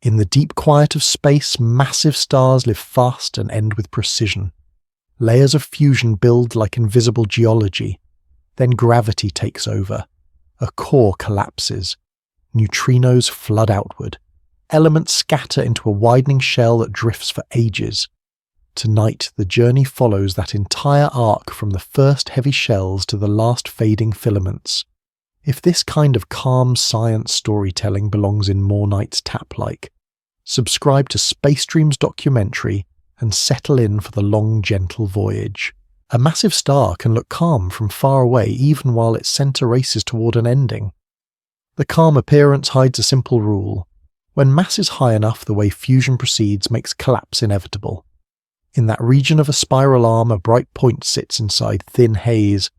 In the deep quiet of space, massive stars live fast and end with precision. Layers of fusion build like invisible geology. Then gravity takes over. A core collapses. Neutrinos flood outward. Elements scatter into a widening shell that drifts for ages. Tonight, the journey follows that entire arc from the first heavy shells to the last fading filaments. If this kind of calm science storytelling belongs in Mornight's Tap-like, subscribe to Space Dream's documentary and settle in for the long, gentle voyage. A massive star can look calm from far away even while its centre races toward an ending. The calm appearance hides a simple rule. When mass is high enough, the way fusion proceeds makes collapse inevitable. In that region of a spiral arm, a bright point sits inside thin haze.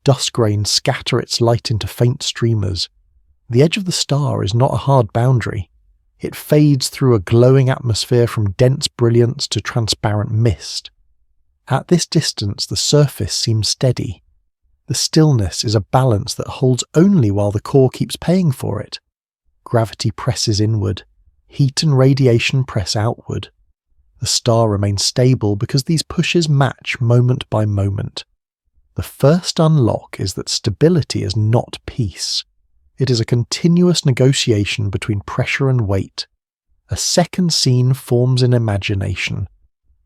Dust grains scatter its light into faint streamers. The edge of the star is not a hard boundary. It fades through a glowing atmosphere from dense brilliance to transparent mist. At this distance, the surface seems steady. The stillness is a balance that holds only while the core keeps paying for it. Gravity presses inward. Heat and radiation press outward. The star remains stable because these pushes match moment by moment. The first unlock is that stability is not peace. It is a continuous negotiation between pressure and weight. A second scene forms in imagination.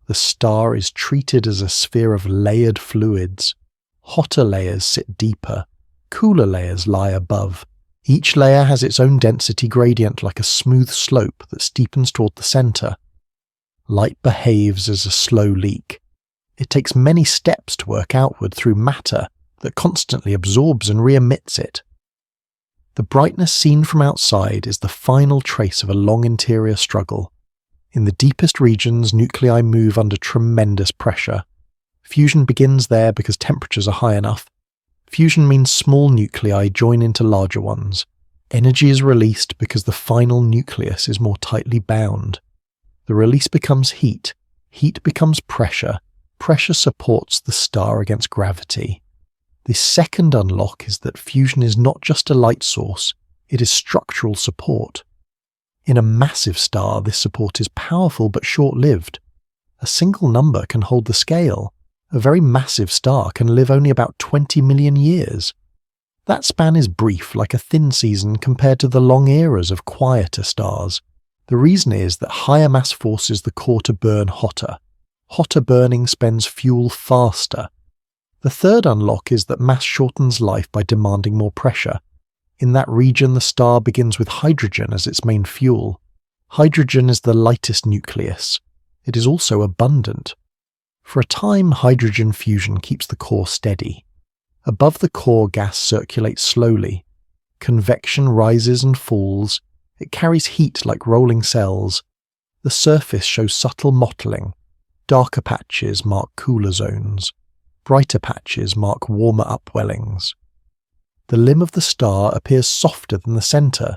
The star is treated as a sphere of layered fluids. Hotter layers sit deeper. Cooler layers lie above. Each layer has its own density gradient like a smooth slope that steepens toward the center. Light behaves as a slow leak. It takes many steps to work outward through matter that constantly absorbs and re-emits it. The brightness seen from outside is the final trace of a long interior struggle. In the deepest regions, nuclei move under tremendous pressure. Fusion begins there because temperatures are high enough. Fusion means small nuclei join into larger ones. Energy is released because the final nucleus is more tightly bound. The release becomes heat. Heat becomes pressure. Pressure supports the star against gravity. The second unlock is that fusion is not just a light source, it is structural support. In a massive star, this support is powerful but short-lived. A single number can hold the scale. A very massive star can live only about 20 million years. That span is brief, like a thin season, compared to the long eras of quieter stars. The reason is that higher mass forces the core to burn hotter. Hotter burning spends fuel faster. The third unlock is that mass shortens life by demanding more pressure. In that region, the star begins with hydrogen as its main fuel. Hydrogen is the lightest nucleus. It is also abundant. For a time, hydrogen fusion keeps the core steady. Above the core, gas circulates slowly. Convection rises and falls. It carries heat like rolling cells. The surface shows subtle mottling. Darker patches mark cooler zones. Brighter patches mark warmer upwellings. The limb of the star appears softer than the center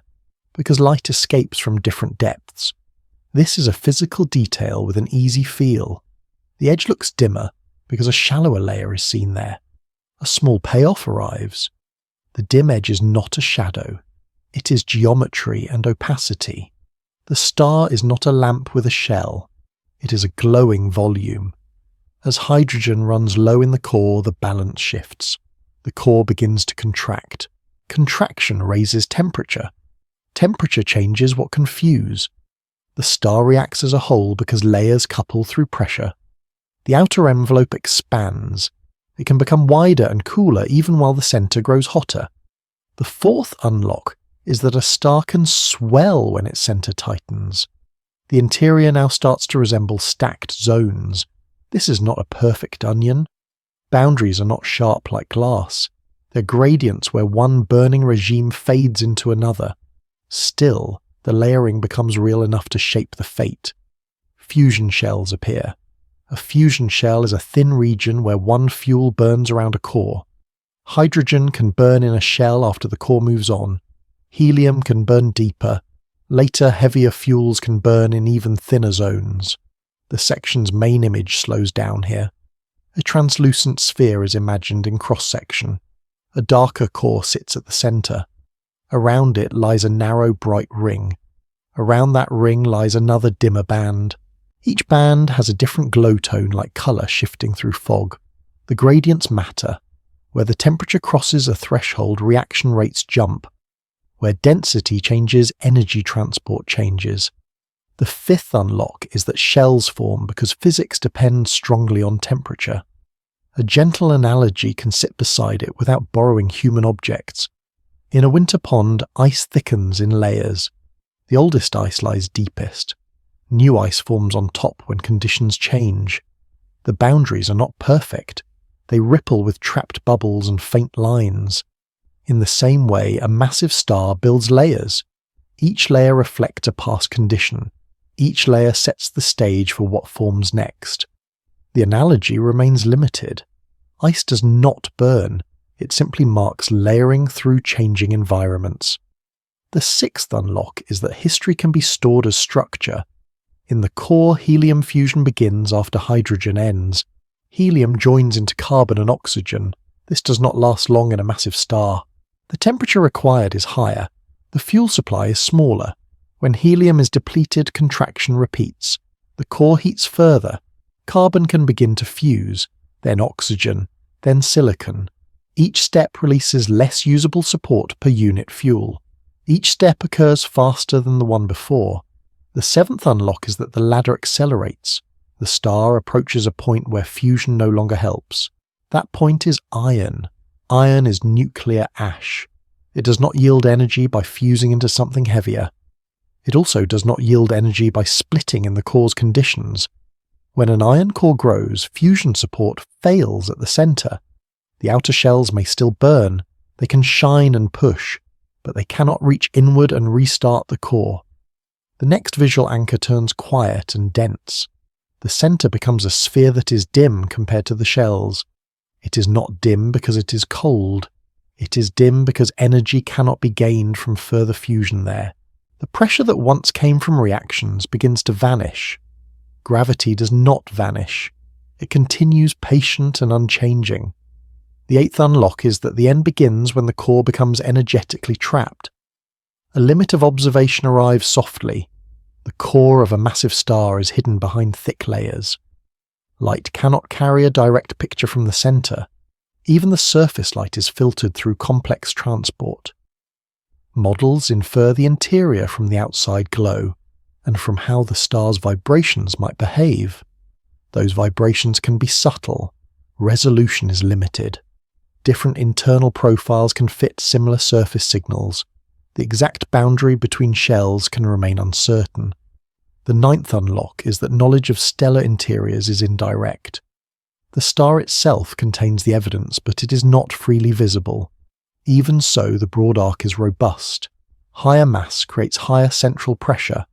because light escapes from different depths. This is a physical detail with an easy feel. The edge looks dimmer because a shallower layer is seen there. A small payoff arrives. The dim edge is not a shadow. It is geometry and opacity. The star is not a lamp with a shell. It is a glowing volume. As hydrogen runs low in the core, the balance shifts. The core begins to contract. Contraction raises temperature. Temperature changes what can fuse. The star reacts as a whole because layers couple through pressure. The outer envelope expands. It can become wider and cooler even while the center grows hotter. The fourth unlock is that a star can swell when its center tightens. The interior now starts to resemble stacked zones. This is not a perfect onion. Boundaries are not sharp like glass. They're gradients where one burning regime fades into another. Still, the layering becomes real enough to shape the fate. Fusion shells appear. A fusion shell is a thin region where one fuel burns around a core. Hydrogen can burn in a shell after the core moves on. Helium can burn deeper. Later, heavier fuels can burn in even thinner zones. The section's main image slows down here. A translucent sphere is imagined in cross-section. A darker core sits at the center. Around it lies a narrow, bright ring. Around that ring lies another dimmer band. Each band has a different glow tone like colour shifting through fog. The gradients matter. Where the temperature crosses a threshold, reaction rates jump. Where density changes, energy transport changes. The fifth unlock is that shells form because physics depends strongly on temperature. A gentle analogy can sit beside it without borrowing human objects. In a winter pond, ice thickens in layers. The oldest ice lies deepest. New ice forms on top when conditions change. The boundaries are not perfect. They ripple with trapped bubbles and faint lines. In the same way, a massive star builds layers. Each layer reflects a past condition. Each layer sets the stage for what forms next. The analogy remains limited. Ice does not burn. It simply marks layering through changing environments. The sixth unlock is that history can be stored as structure. In the core, helium fusion begins after hydrogen ends. Helium joins into carbon and oxygen. This does not last long in a massive star. The temperature required is higher. The fuel supply is smaller. When helium is depleted, contraction repeats. The core heats further. Carbon can begin to fuse, then oxygen, then silicon. Each step releases less usable support per unit fuel. Each step occurs faster than the one before. The seventh unlock is that the ladder accelerates. The star approaches a point where fusion no longer helps. That point is iron. Iron is nuclear ash. It does not yield energy by fusing into something heavier. It also does not yield energy by splitting in the core's conditions. When an iron core grows, fusion support fails at the centre. The outer shells may still burn, they can shine and push, but they cannot reach inward and restart the core. The next visual anchor turns quiet and dense. The centre becomes a sphere that is dim compared to the shells. It is not dim because it is cold. It is dim because energy cannot be gained from further fusion there. The pressure that once came from reactions begins to vanish. Gravity does not vanish. It continues patient and unchanging. The eighth unlock is that the end begins when the core becomes energetically trapped. A limit of observation arrives softly. The core of a massive star is hidden behind thick layers. Light cannot carry a direct picture from the centre. Even the surface light is filtered through complex transport. Models infer the interior from the outside glow, and from how the star's vibrations might behave. Those vibrations can be subtle. Resolution is limited. Different internal profiles can fit similar surface signals. The exact boundary between shells can remain uncertain. The ninth unlock is that knowledge of stellar interiors is indirect. The star itself contains the evidence, but it is not freely visible. Even so, the broad arc is robust. Higher mass creates higher central pressure.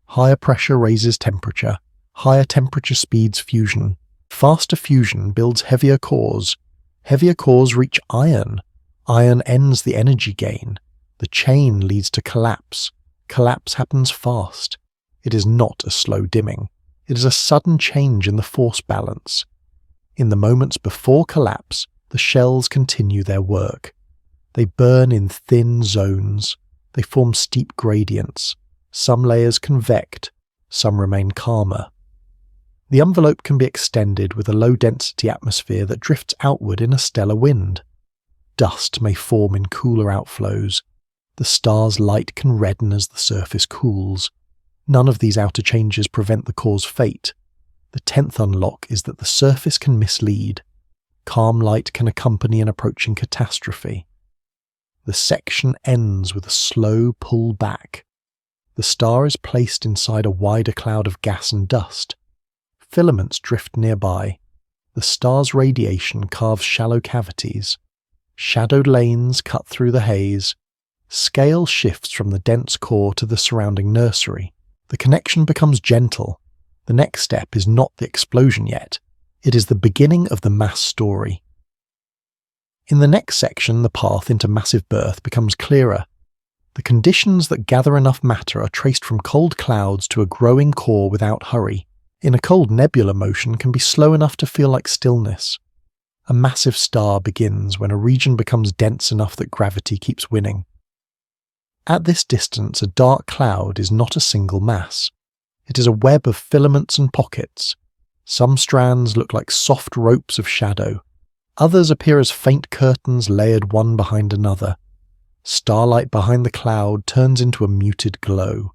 Higher pressure raises temperature. Higher temperature speeds fusion. Faster fusion builds heavier cores. Heavier cores reach iron. Iron ends the energy gain. The chain leads to collapse. Collapse happens fast. It is not a slow dimming. It is a sudden change in the force balance. In the moments before collapse, the shells continue their work. They burn in thin zones. They form steep gradients. Some layers convect. Some remain calmer. The envelope can be extended with a low-density atmosphere that drifts outward in a stellar wind. Dust may form in cooler outflows. The star's light can redden as the surface cools. None of these outer changes prevent the core's fate. The 10th unlock is that the surface can mislead. Calm light can accompany an approaching catastrophe. The section ends with a slow pull back. The star is placed inside a wider cloud of gas and dust. Filaments drift nearby. The star's radiation carves shallow cavities. Shadowed lanes cut through the haze. Scale shifts from the dense core to the surrounding nursery. The connection becomes gentle. The next step is not the explosion yet. It is the beginning of the mass story. In the next section, the path into massive birth becomes clearer. The conditions that gather enough matter are traced from cold clouds to a growing core without hurry. In a cold nebula, motion can be slow enough to feel like stillness. A massive star begins when a region becomes dense enough that gravity keeps winning. At this distance, a dark cloud is not a single mass. It is a web of filaments and pockets. Some strands look like soft ropes of shadow. Others appear as faint curtains layered one behind another. Starlight behind the cloud turns into a muted glow.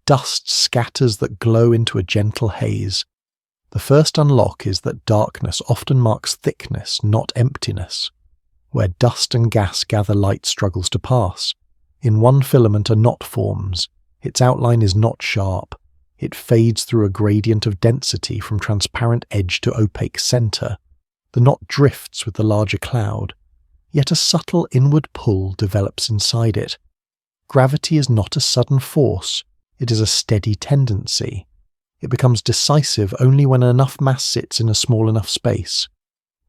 Dust scatters that glow into a gentle haze. The first unlock is that darkness often marks thickness, not emptiness. Where dust and gas gather, light struggles to pass. In one filament a knot forms. Its outline is not sharp. It fades through a gradient of density from transparent edge to opaque center. The knot drifts with the larger cloud, yet a subtle inward pull develops inside it. Gravity is not a sudden force, it is a steady tendency. It becomes decisive only when enough mass sits in a small enough space.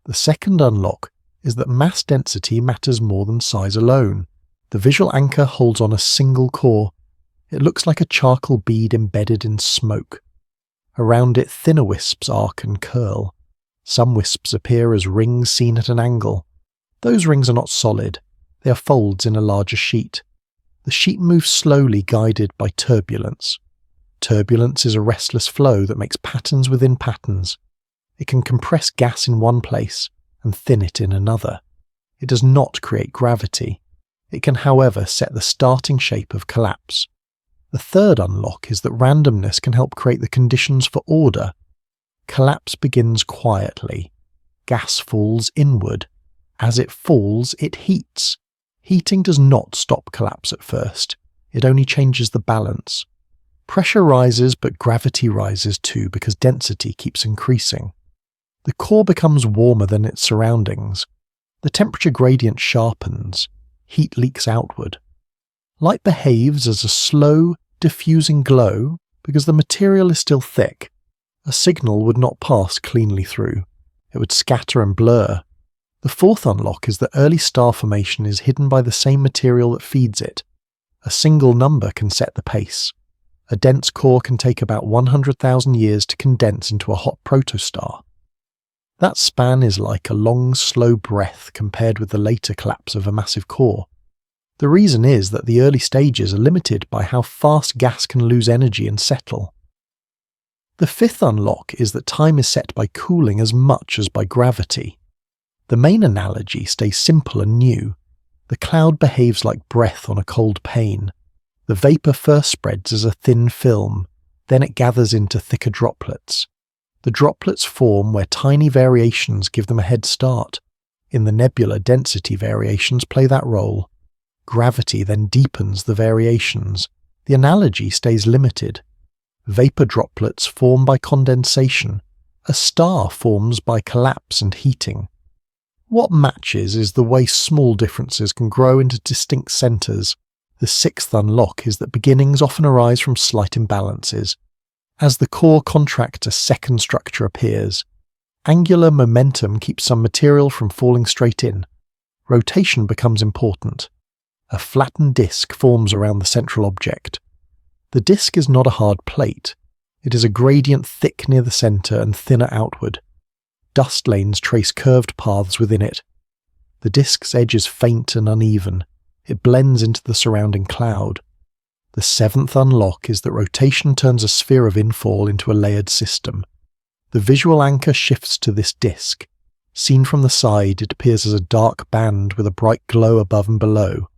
The second unlock is that mass density matters more than size alone. The visual anchor holds on a single core. It looks like a charcoal bead embedded in smoke. Around it, thinner wisps arc and curl. Some wisps appear as rings seen at an angle. Those rings are not solid. They are folds in a larger sheet. The sheet moves slowly, guided by turbulence. Turbulence is a restless flow that makes patterns within patterns. It can compress gas in one place and thin it in another. It does not create gravity. It can, however, set the starting shape of collapse. The third unlock is that randomness can help create the conditions for order. Collapse begins quietly. Gas falls inward. As it falls, it heats. Heating does not stop collapse at first. It only changes the balance. Pressure rises, but gravity rises too because density keeps increasing. The core becomes warmer than its surroundings. The temperature gradient sharpens. Heat leaks outward. Light behaves as a slow, diffusing glow because the material is still thick. A signal would not pass cleanly through. It would scatter and blur. The fourth unlock is that early star formation is hidden by the same material that feeds it. A single number can set the pace. A dense core can take about 100,000 years to condense into a hot protostar. That span is like a long, slow breath compared with the later collapse of a massive core. The reason is that the early stages are limited by how fast gas can lose energy and settle. The fifth unlock is that time is set by cooling as much as by gravity. The main analogy stays simple and new. The cloud behaves like breath on a cold pane. The vapor first spreads as a thin film, then it gathers into thicker droplets. The droplets form where tiny variations give them a head start. In the nebula, density variations play that role. Gravity then deepens the variations. The analogy stays limited. Vapor droplets form by condensation. A star forms by collapse and heating. What matches is the way small differences can grow into distinct centers. The sixth unlock is that beginnings often arise from slight imbalances. As the core contracts, a second structure appears. Angular momentum keeps some material from falling straight in. Rotation becomes important. A flattened disk forms around the central object. The disk is not a hard plate. It is a gradient thick near the center and thinner outward. Dust lanes trace curved paths within it. The disk's edge is faint and uneven. It blends into the surrounding cloud. The seventh unlock is that rotation turns a sphere of infall into a layered system. The visual anchor shifts to this disk. Seen from the side, it appears as a dark band with a bright glow above and below.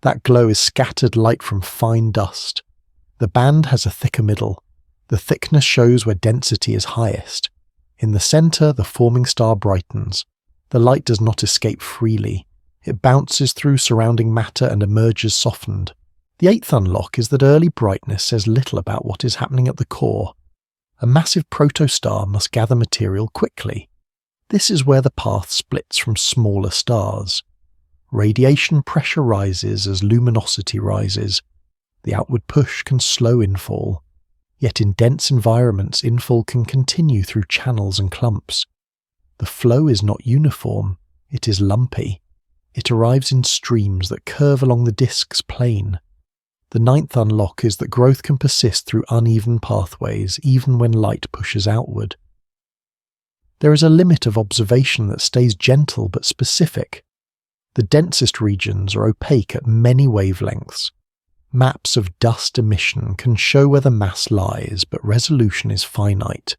That glow is scattered light from fine dust. The band has a thicker middle. The thickness shows where density is highest. In the center, the forming star brightens. The light does not escape freely. It bounces through surrounding matter and emerges softened. The eighth unlock is that early brightness says little about what is happening at the core. A massive protostar must gather material quickly. This is where the path splits from smaller stars. Radiation pressure rises as luminosity rises. The outward push can slow infall. Yet in dense environments, infall can continue through channels and clumps. The flow is not uniform, it is lumpy. It arrives in streams that curve along the disk's plane. The ninth unlock is that growth can persist through uneven pathways even when light pushes outward. There is a limit of observation that stays gentle but specific. The densest regions are opaque at many wavelengths. Maps of dust emission can show where the mass lies, but resolution is finite.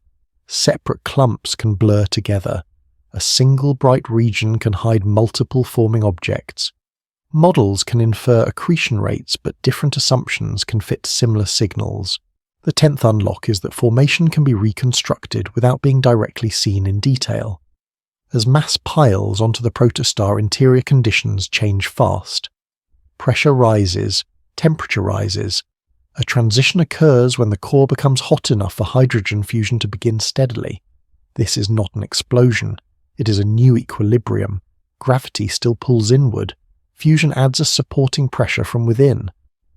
Separate clumps can blur together. A single bright region can hide multiple forming objects. Models can infer accretion rates, but different assumptions can fit similar signals. The 10th unlock is that formation can be reconstructed without being directly seen in detail. As mass piles onto the protostar, interior conditions change fast. Pressure rises, temperature rises. A transition occurs when the core becomes hot enough for hydrogen fusion to begin steadily. This is not an explosion. It is a new equilibrium. Gravity still pulls inward. Fusion adds a supporting pressure from within.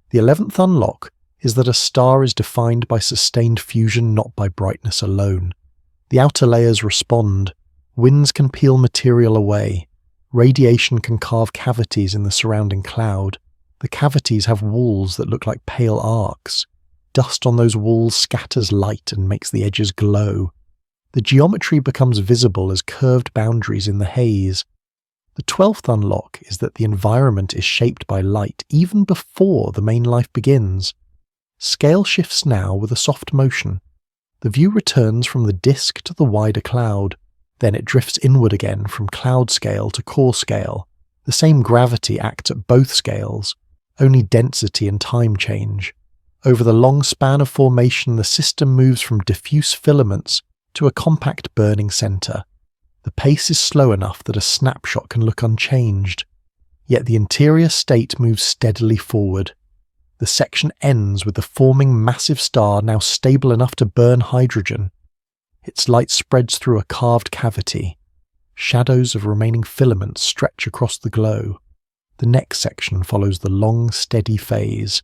The 11th unlock is that a star is defined by sustained fusion, not by brightness alone. The outer layers respond. Winds can peel material away. Radiation can carve cavities in the surrounding cloud. The cavities have walls that look like pale arcs. Dust on those walls scatters light and makes the edges glow. The geometry becomes visible as curved boundaries in the haze. The 12th unlock is that the environment is shaped by light even before the main life begins. Scale shifts now with a soft motion. The view returns from the disk to the wider cloud. Then it drifts inward again from cloud scale to core scale. The same gravity acts at both scales. Only density and time change. Over the long span of formation, the system moves from diffuse filaments to a compact burning center. The pace is slow enough that a snapshot can look unchanged. Yet the interior state moves steadily forward. The section ends with the forming massive star now stable enough to burn hydrogen. Its light spreads through a carved cavity. Shadows of remaining filaments stretch across the glow. The next section follows the long, steady phase.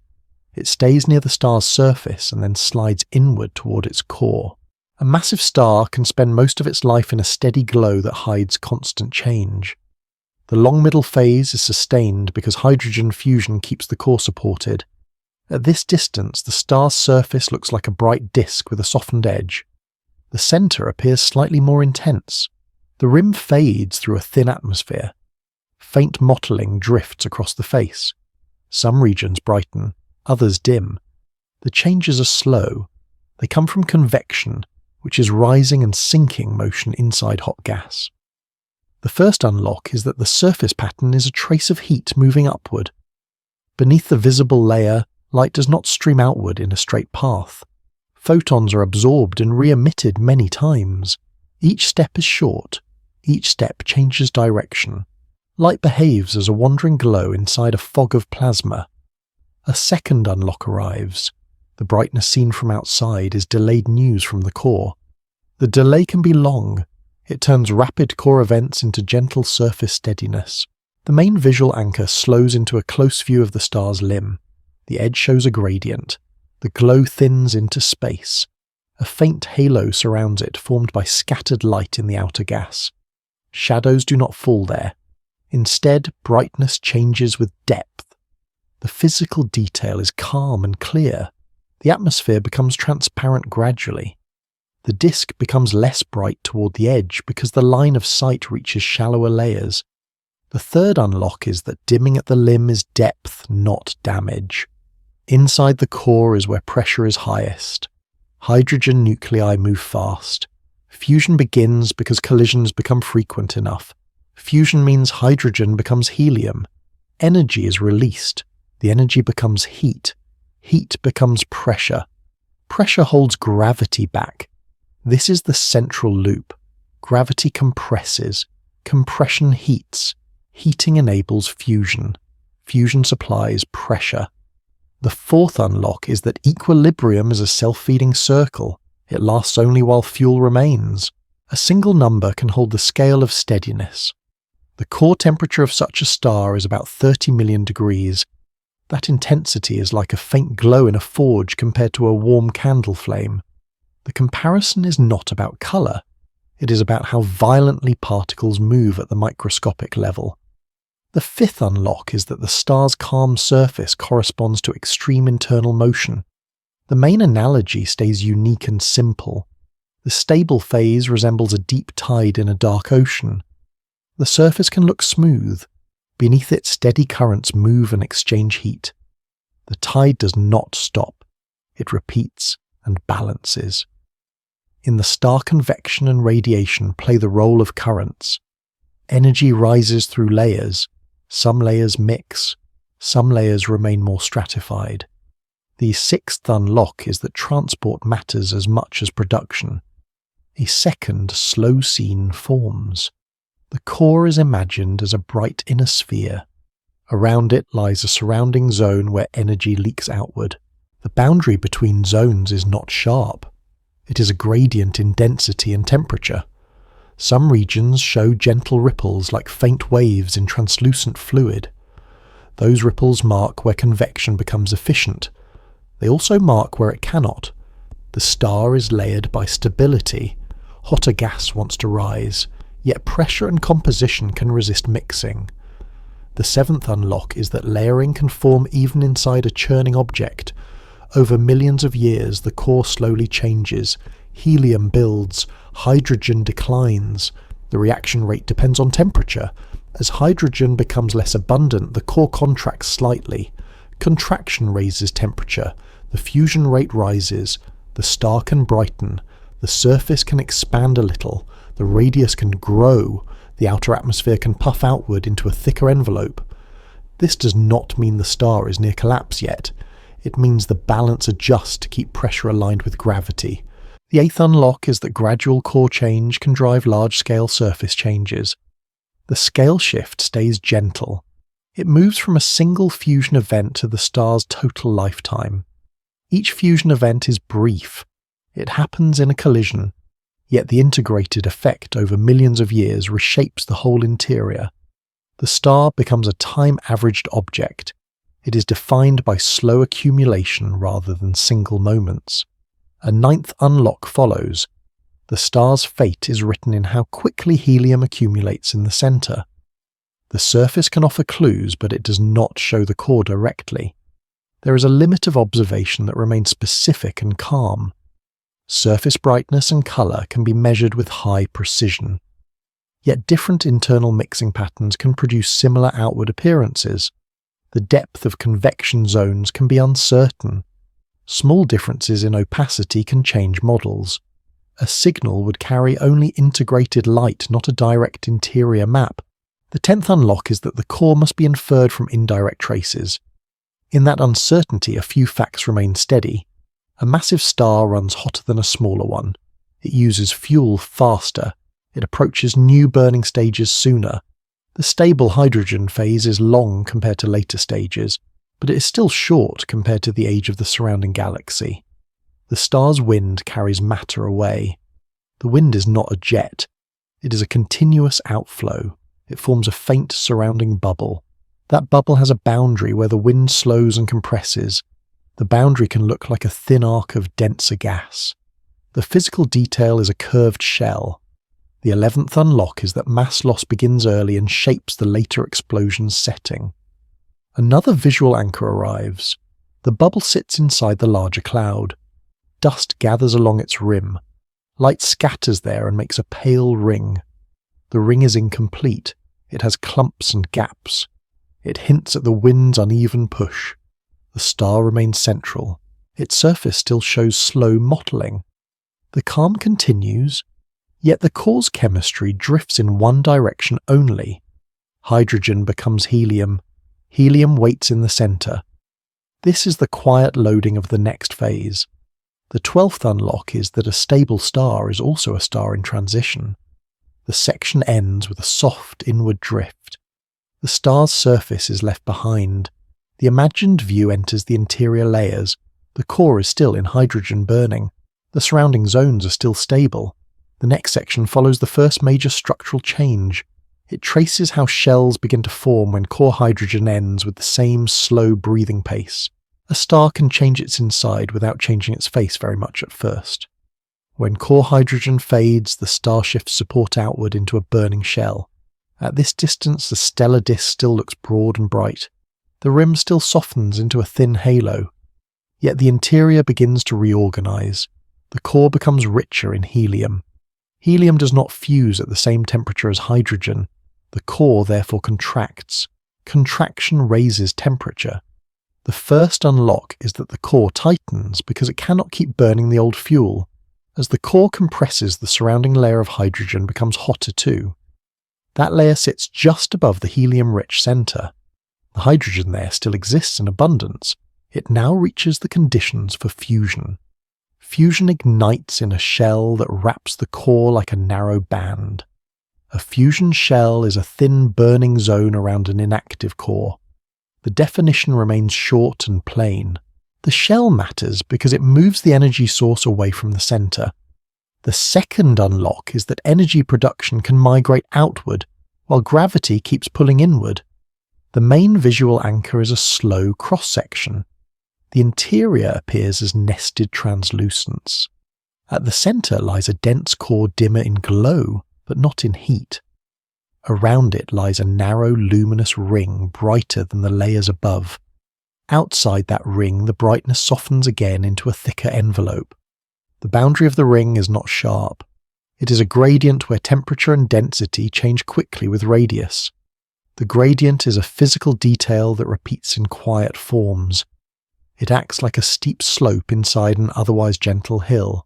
It stays near the star's surface and then slides inward toward its core. A massive star can spend most of its life in a steady glow that hides constant change. The long middle phase is sustained because hydrogen fusion keeps the core supported. At this distance, the star's surface looks like a bright disk with a softened edge. The center appears slightly more intense. The rim fades through a thin atmosphere. Faint mottling drifts across the face. Some regions brighten, others dim. The changes are slow. They come from convection, which is rising and sinking motion inside hot gas. The first unlock is that the surface pattern is a trace of heat moving upward. Beneath the visible layer, light does not stream outward in a straight path. Photons are absorbed and re-emitted many times. Each step is short. Each step changes direction. Light behaves as a wandering glow inside a fog of plasma. A second unlock arrives. The brightness seen from outside is delayed news from the core. The delay can be long. It turns rapid core events into gentle surface steadiness. The main visual anchor slows into a close view of the star's limb. The edge shows a gradient. The glow thins into space. A faint halo surrounds it, formed by scattered light in the outer gas. Shadows do not fall there. Instead, brightness changes with depth. The physical detail is calm and clear. The atmosphere becomes transparent gradually. The disk becomes less bright toward the edge because the line of sight reaches shallower layers. The third unlock is that dimming at the limb is depth, not damage. Inside the core is where pressure is highest. Hydrogen nuclei move fast. Fusion begins because collisions become frequent enough. Fusion means hydrogen becomes helium. Energy is released. The energy becomes heat. Heat becomes pressure. Pressure holds gravity back. This is the central loop. Gravity compresses. Compression heats. Heating enables fusion. Fusion supplies pressure. The fourth unlock is that equilibrium is a self-feeding circle. It lasts only while fuel remains. A single number can hold the scale of steadiness. The core temperature of such a star is about 30 million degrees. That intensity is like a faint glow in a forge compared to a warm candle flame. The comparison is not about color. It is about how violently particles move at the microscopic level. The fifth unlock is that the star's calm surface corresponds to extreme internal motion. The main analogy stays unique and simple. The stable phase resembles a deep tide in a dark ocean. The surface can look smooth. Beneath it, steady currents move and exchange heat. The tide does not stop. It repeats and balances. In the star, convection and radiation play the role of currents. Energy rises through layers. Some layers mix. Some layers remain more stratified. The sixth unlock is that transport matters as much as production. A second slow scene forms. The core is imagined as a bright inner sphere. Around it lies a surrounding zone where energy leaks outward. The boundary between zones is not sharp. It is a gradient in density and temperature. Some regions show gentle ripples like faint waves in translucent fluid. Those ripples mark where convection becomes efficient. They also mark where it cannot. The star is layered by stability. Hotter gas wants to rise, yet pressure and composition can resist mixing. The seventh unlock is that layering can form even inside a churning object. Over millions of years, the core slowly changes. Helium builds, hydrogen declines. The reaction rate depends on temperature. As hydrogen becomes less abundant, the core contracts slightly. Contraction raises temperature. The fusion rate rises. The star can brighten. The surface can expand a little. The radius can grow. The outer atmosphere can puff outward into a thicker envelope. This does not mean the star is near collapse yet. It means the balance adjusts to keep pressure aligned with gravity. The eighth unlock is that gradual core change can drive large-scale surface changes. The scale shift stays gentle. It moves from a single fusion event to the star's total lifetime. Each fusion event is brief. It happens in a collision, yet the integrated effect over millions of years reshapes the whole interior. The star becomes a time-averaged object. It is defined by slow accumulation rather than single moments. A ninth unlock follows. The star's fate is written in how quickly helium accumulates in the center. The surface can offer clues, but it does not show the core directly. There is a limit of observation that remains specific and calm. Surface brightness and color can be measured with high precision. Yet different internal mixing patterns can produce similar outward appearances. The depth of convection zones can be uncertain. Small differences in opacity can change models. A signal would carry only integrated light, not a direct interior map. The 10th unlock is that the core must be inferred from indirect traces. In that uncertainty, a few facts remain steady. A massive star runs hotter than a smaller one. It uses fuel faster. It approaches new burning stages sooner. The stable hydrogen phase is long compared to later stages, but it is still short compared to the age of the surrounding galaxy. The star's wind carries matter away. The wind is not a jet. It is a continuous outflow. It forms a faint surrounding bubble. That bubble has a boundary where the wind slows and compresses. The boundary can look like a thin arc of denser gas. The physical detail is a curved shell. The 11th unlock is that mass loss begins early and shapes the later explosion's setting. Another visual anchor arrives. The bubble sits inside the larger cloud. Dust gathers along its rim. Light scatters there and makes a pale ring. The ring is incomplete. It has clumps and gaps. It hints at the wind's uneven push. The star remains central. Its surface still shows slow mottling. The calm continues, yet the core's chemistry drifts in one direction only. Hydrogen becomes helium. Helium waits in the center. This is the quiet loading of the next phase. The 12th unlock is that a stable star is also a star in transition. The section ends with a soft inward drift. The star's surface is left behind. The imagined view enters the interior layers. The core is still in hydrogen burning. The surrounding zones are still stable. The next section follows the first major structural change. It traces how shells begin to form when core hydrogen ends with the same slow breathing pace. A star can change its inside without changing its face very much at first. When core hydrogen fades, the star shifts support outward into a burning shell. At this distance, the stellar disk still looks broad and bright. The rim still softens into a thin halo. Yet the interior begins to reorganize. The core becomes richer in helium. Helium does not fuse at the same temperature as hydrogen. The core therefore contracts. Contraction raises temperature. The first unlock is that the core tightens because it cannot keep burning the old fuel. As the core compresses, the surrounding layer of hydrogen becomes hotter too. That layer sits just above the helium-rich center. The hydrogen there still exists in abundance. It now reaches the conditions for fusion. Fusion ignites in a shell that wraps the core like a narrow band. A fusion shell is a thin burning zone around an inactive core. The definition remains short and plain. The shell matters because it moves the energy source away from the center. The second unlock is that energy production can migrate outward, while gravity keeps pulling inward. The main visual anchor is a slow cross-section. The interior appears as nested translucence. At the center lies a dense core dimmer in glow, but not in heat. Around it lies a narrow, luminous ring brighter than the layers above. Outside that ring, the brightness softens again into a thicker envelope. The boundary of the ring is not sharp. It is a gradient where temperature and density change quickly with radius. The gradient is a physical detail that repeats in quiet forms. It acts like a steep slope inside an otherwise gentle hill.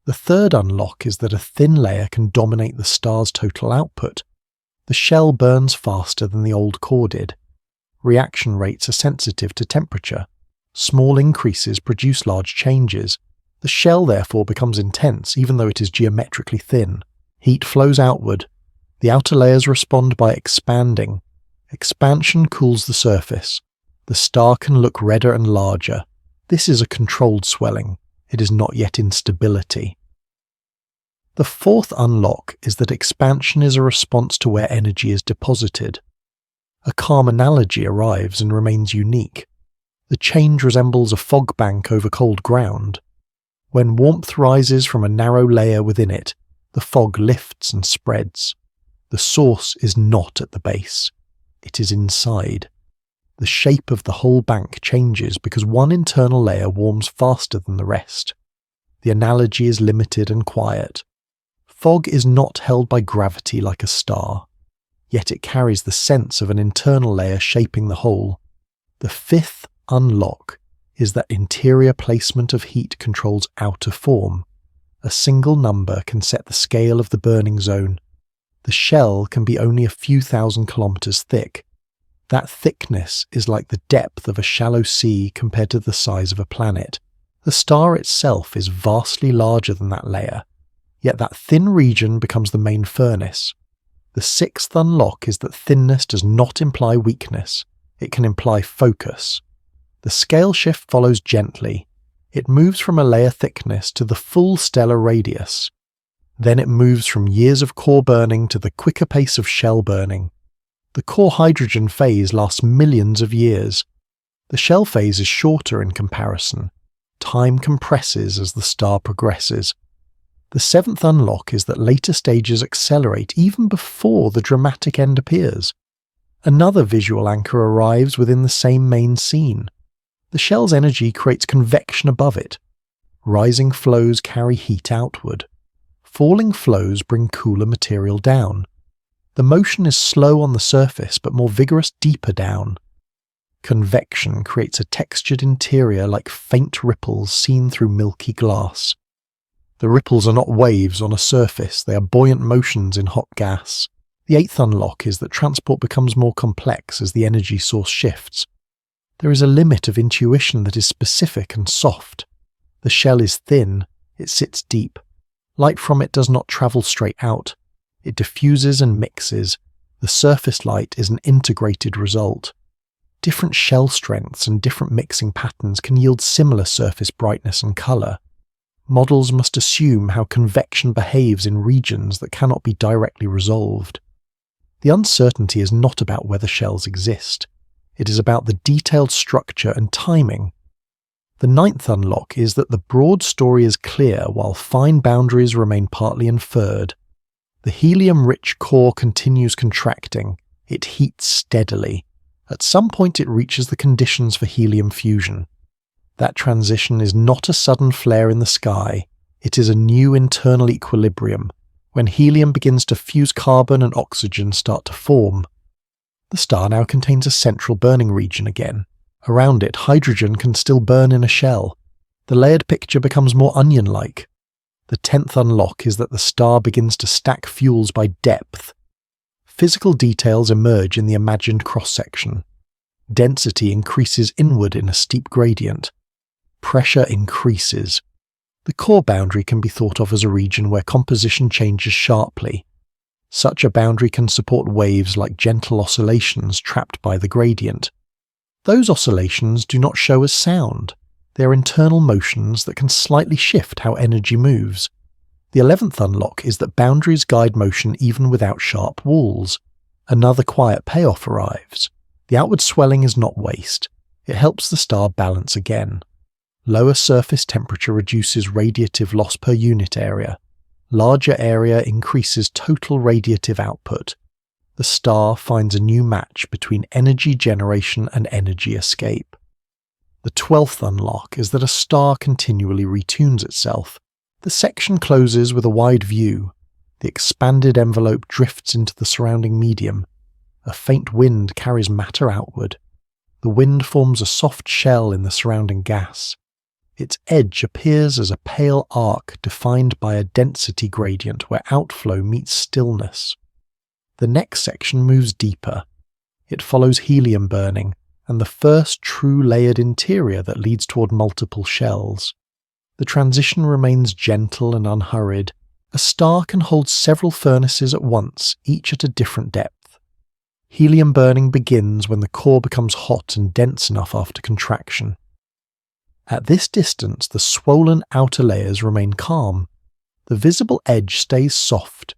The third unlock is that a thin layer can dominate the star's total output. The shell burns faster than the old core did. Reaction rates are sensitive to temperature. Small increases produce large changes. The shell therefore becomes intense even though it is geometrically thin. Heat flows outward. The outer layers respond by expanding. Expansion cools the surface. The star can look redder and larger. This is a controlled swelling. It is not yet instability. The fourth unlock is that expansion is a response to where energy is deposited. A calm analogy arrives and remains unique. The change resembles a fog bank over cold ground. When warmth rises from a narrow layer within it, the fog lifts and spreads. The source is not at the base. It is inside. The shape of the whole bank changes because one internal layer warms faster than the rest. The analogy is limited and quiet. Fog is not held by gravity like a star, yet it carries the sense of an internal layer shaping the whole. The fifth unlock is that interior placement of heat controls outer form. A single number can set the scale of the burning zone. The shell can be only a few thousand kilometers thick. That thickness is like the depth of a shallow sea compared to the size of a planet. The star itself is vastly larger than that layer, yet that thin region becomes the main furnace. The sixth unlock is that thinness does not imply weakness, it can imply focus. The scale shift follows gently. It moves from a layer thickness to the full stellar radius. Then it moves from years of core burning to the quicker pace of shell burning. The core hydrogen phase lasts millions of years. The shell phase is shorter in comparison. Time compresses as the star progresses. The seventh unlock is that later stages accelerate even before the dramatic end appears. Another visual anchor arrives within the same main scene. The shell's energy creates convection above it. Rising flows carry heat outward. Falling flows bring cooler material down. The motion is slow on the surface but more vigorous deeper down. Convection creates a textured interior like faint ripples seen through milky glass. The ripples are not waves on a surface, they are buoyant motions in hot gas. The eighth unlock is that transport becomes more complex as the energy source shifts. There is a limit of intuition that is specific and soft. The shell is thin, it sits deep. Light from it does not travel straight out. It diffuses and mixes. The surface light is an integrated result. Different shell strengths and different mixing patterns can yield similar surface brightness and colour. Models must assume how convection behaves in regions that cannot be directly resolved. The uncertainty is not about whether shells exist. It is about the detailed structure and timing. The ninth unlock is that the broad story is clear while fine boundaries remain partly inferred. The helium-rich core continues contracting. It heats steadily. At some point it reaches the conditions for helium fusion. That transition is not a sudden flare in the sky. It is a new internal equilibrium. When helium begins to fuse, carbon and oxygen start to form. The star now contains a central burning region again. Around it, hydrogen can still burn in a shell. The layered picture becomes more onion-like. The 10th unlock is that the star begins to stack fuels by depth. Physical details emerge in the imagined cross-section. Density increases inward in a steep gradient. Pressure increases. The core boundary can be thought of as a region where composition changes sharply. Such a boundary can support waves like gentle oscillations trapped by the gradient. Those oscillations do not show as sound. They are internal motions that can slightly shift how energy moves. The 11th unlock is that boundaries guide motion even without sharp walls. Another quiet payoff arrives. The outward swelling is not waste. It helps the star balance again. Lower surface temperature reduces radiative loss per unit area. Larger area increases total radiative output. The star finds a new match between energy generation and energy escape. The 12th unlock is that a star continually retunes itself. The section closes with a wide view. The expanded envelope drifts into the surrounding medium. A faint wind carries matter outward. The wind forms a soft shell in the surrounding gas. Its edge appears as a pale arc defined by a density gradient where outflow meets stillness. The next section moves deeper. It follows helium burning and the first true layered interior that leads toward multiple shells. The transition remains gentle and unhurried. A star can hold several furnaces at once, each at a different depth. Helium burning begins when the core becomes hot and dense enough after contraction. At this distance, the swollen outer layers remain calm. The visible edge stays soft,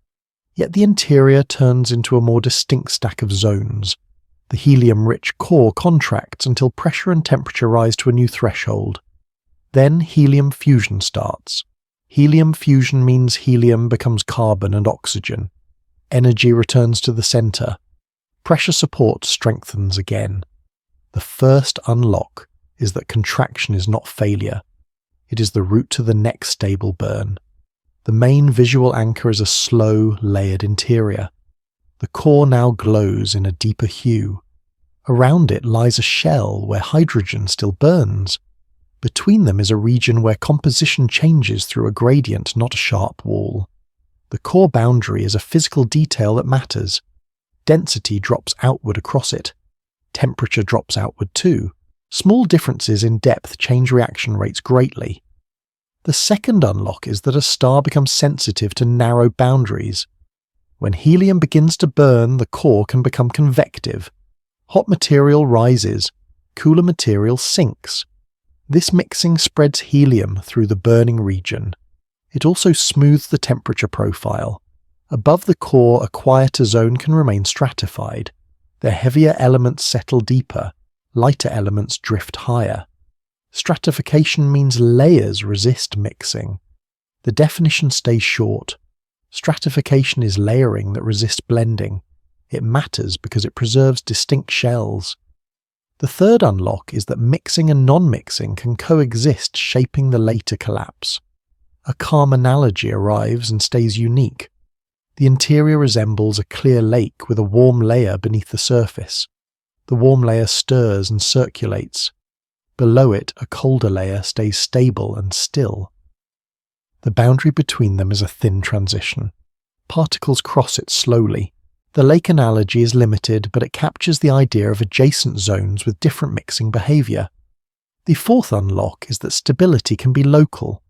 yet the interior turns into a more distinct stack of zones. The helium-rich core contracts until pressure and temperature rise to a new threshold. Then helium fusion starts. Helium fusion means helium becomes carbon and oxygen. Energy returns to the center. Pressure support strengthens again. The first unlock is that contraction is not failure. It is the route to the next stable burn. The main visual anchor is a slow, layered interior. The core now glows in a deeper hue. Around it lies a shell where hydrogen still burns. Between them is a region where composition changes through a gradient, not a sharp wall. The core boundary is a physical detail that matters. Density drops outward across it. Temperature drops outward too. Small differences in depth change reaction rates greatly. The second unlock is that a star becomes sensitive to narrow boundaries. When helium begins to burn, the core can become convective. Hot material rises, cooler material sinks. This mixing spreads helium through the burning region. It also smooths the temperature profile. Above the core, a quieter zone can remain stratified. The heavier elements settle deeper. Lighter elements drift higher. Stratification means layers resist mixing. The definition stays short. Stratification is layering that resists blending. It matters because it preserves distinct shells. The third unlock is that mixing and non-mixing can coexist, shaping the later collapse. A calm analogy arrives and stays unique. The interior resembles a clear lake with a warm layer beneath the surface. The warm layer stirs and circulates. Below it, a colder layer stays stable and still. The boundary between them is a thin transition. Particles cross it slowly. The lake analogy is limited, but it captures the idea of adjacent zones with different mixing behavior. The fourth unlock is that stability can be local.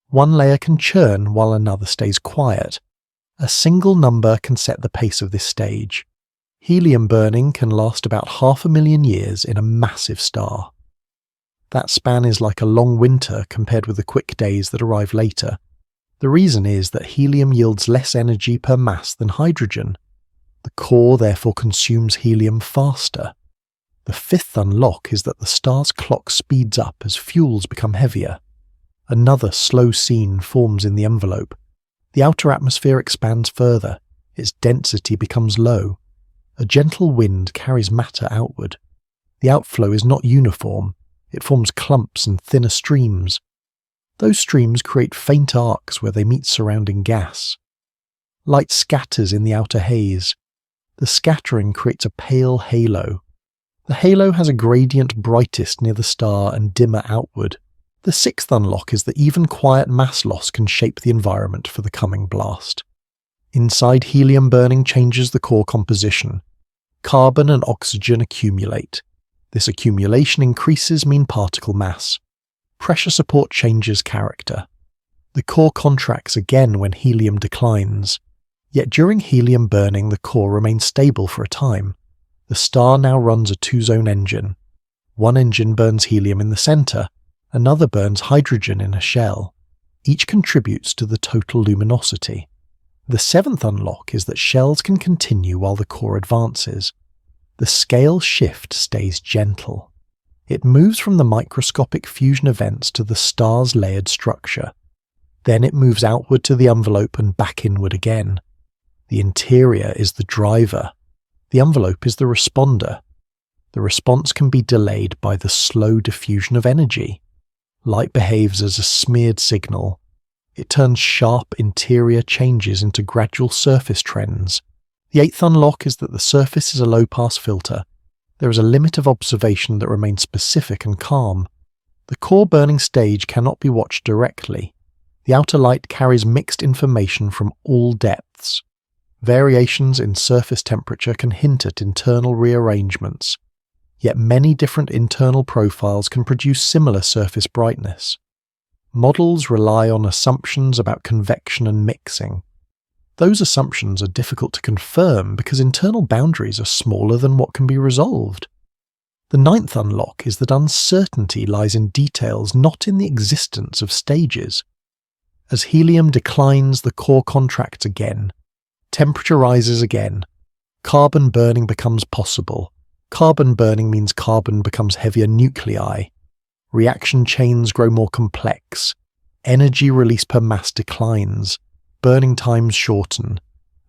One layer can churn while another stays quiet. A single number can set the pace of this stage. Helium burning can last about 500,000 years in a massive star. That span is like a long winter compared with the quick days that arrive later. The reason is that helium yields less energy per mass than hydrogen. The core therefore consumes helium faster. The fifth unlock is that the star's clock speeds up as fuels become heavier. Another slow scene forms in the envelope. The outer atmosphere expands further. Its density becomes low. A gentle wind carries matter outward. The outflow is not uniform. It forms clumps and thinner streams. Those streams create faint arcs where they meet surrounding gas. Light scatters in the outer haze. The scattering creates a pale halo. The halo has a gradient brightest near the star and dimmer outward. The sixth unlock is that even quiet mass loss can shape the environment for the coming blast. Inside, helium burning changes the core composition. Carbon and oxygen accumulate. This accumulation increases mean particle mass. Pressure support changes character. The core contracts again when helium declines. Yet during helium burning, the core remains stable for a time. The star now runs a two-zone engine. One engine burns helium in the center, another burns hydrogen in a shell. Each contributes to the total luminosity. The seventh unlock is that shells can continue while the core advances. The scale shift stays gentle. It moves from the microscopic fusion events to the star's layered structure. Then it moves outward to the envelope and back inward again. The interior is the driver. The envelope is the responder. The response can be delayed by the slow diffusion of energy. Light behaves as a smeared signal. It turns sharp interior changes into gradual surface trends. The eighth unlock is that the surface is a low-pass filter. There is a limit of observation that remains specific and calm. The core burning stage cannot be watched directly. The outer light carries mixed information from all depths. Variations in surface temperature can hint at internal rearrangements. Yet many different internal profiles can produce similar surface brightness. Models rely on assumptions about convection and mixing. Those assumptions are difficult to confirm because internal boundaries are smaller than what can be resolved. The ninth unlock is that uncertainty lies in details, not in the existence of stages. As helium declines, the core contracts again. Temperature rises again. Carbon burning becomes possible. Carbon burning means carbon becomes heavier nuclei. Reaction chains grow more complex. Energy release per mass declines. Burning times shorten.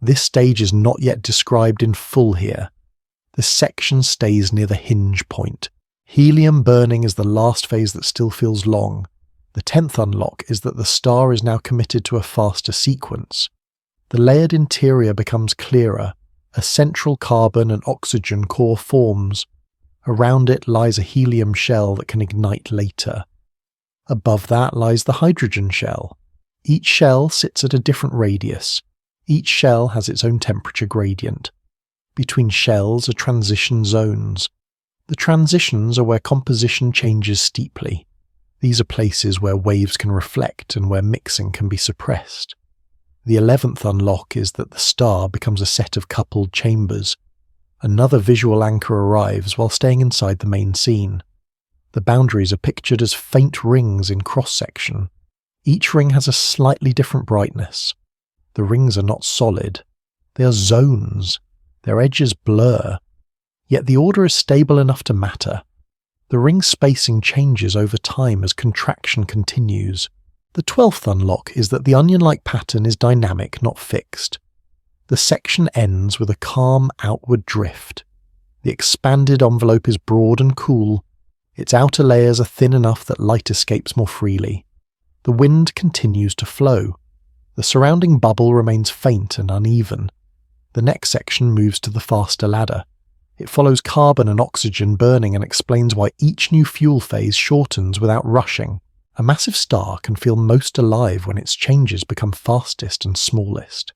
This stage is not yet described in full here. The section stays near the hinge point. Helium burning is the last phase that still feels long. The 10th unlock is that the star is now committed to a faster sequence. The layered interior becomes clearer. A central carbon and oxygen core forms. Around it lies a helium shell that can ignite later. Above that lies the hydrogen shell. Each shell sits at a different radius. Each shell has its own temperature gradient. Between shells are transition zones. The transitions are where composition changes steeply. These are places where waves can reflect and where mixing can be suppressed. The 11th unlock is that the star becomes a set of coupled chambers. Another visual anchor arrives while staying inside the main scene. The boundaries are pictured as faint rings in cross-section. Each ring has a slightly different brightness. The rings are not solid. They are zones. Their edges blur. Yet the order is stable enough to matter. The ring spacing changes over time as contraction continues. The 12th unlock is that the onion-like pattern is dynamic, not fixed. The section ends with a calm outward drift. The expanded envelope is broad and cool. Its outer layers are thin enough that light escapes more freely. The wind continues to flow. The surrounding bubble remains faint and uneven. The next section moves to the faster ladder. It follows carbon and oxygen burning and explains why each new fuel phase shortens without rushing. A massive star can feel most alive when its changes become fastest and smallest.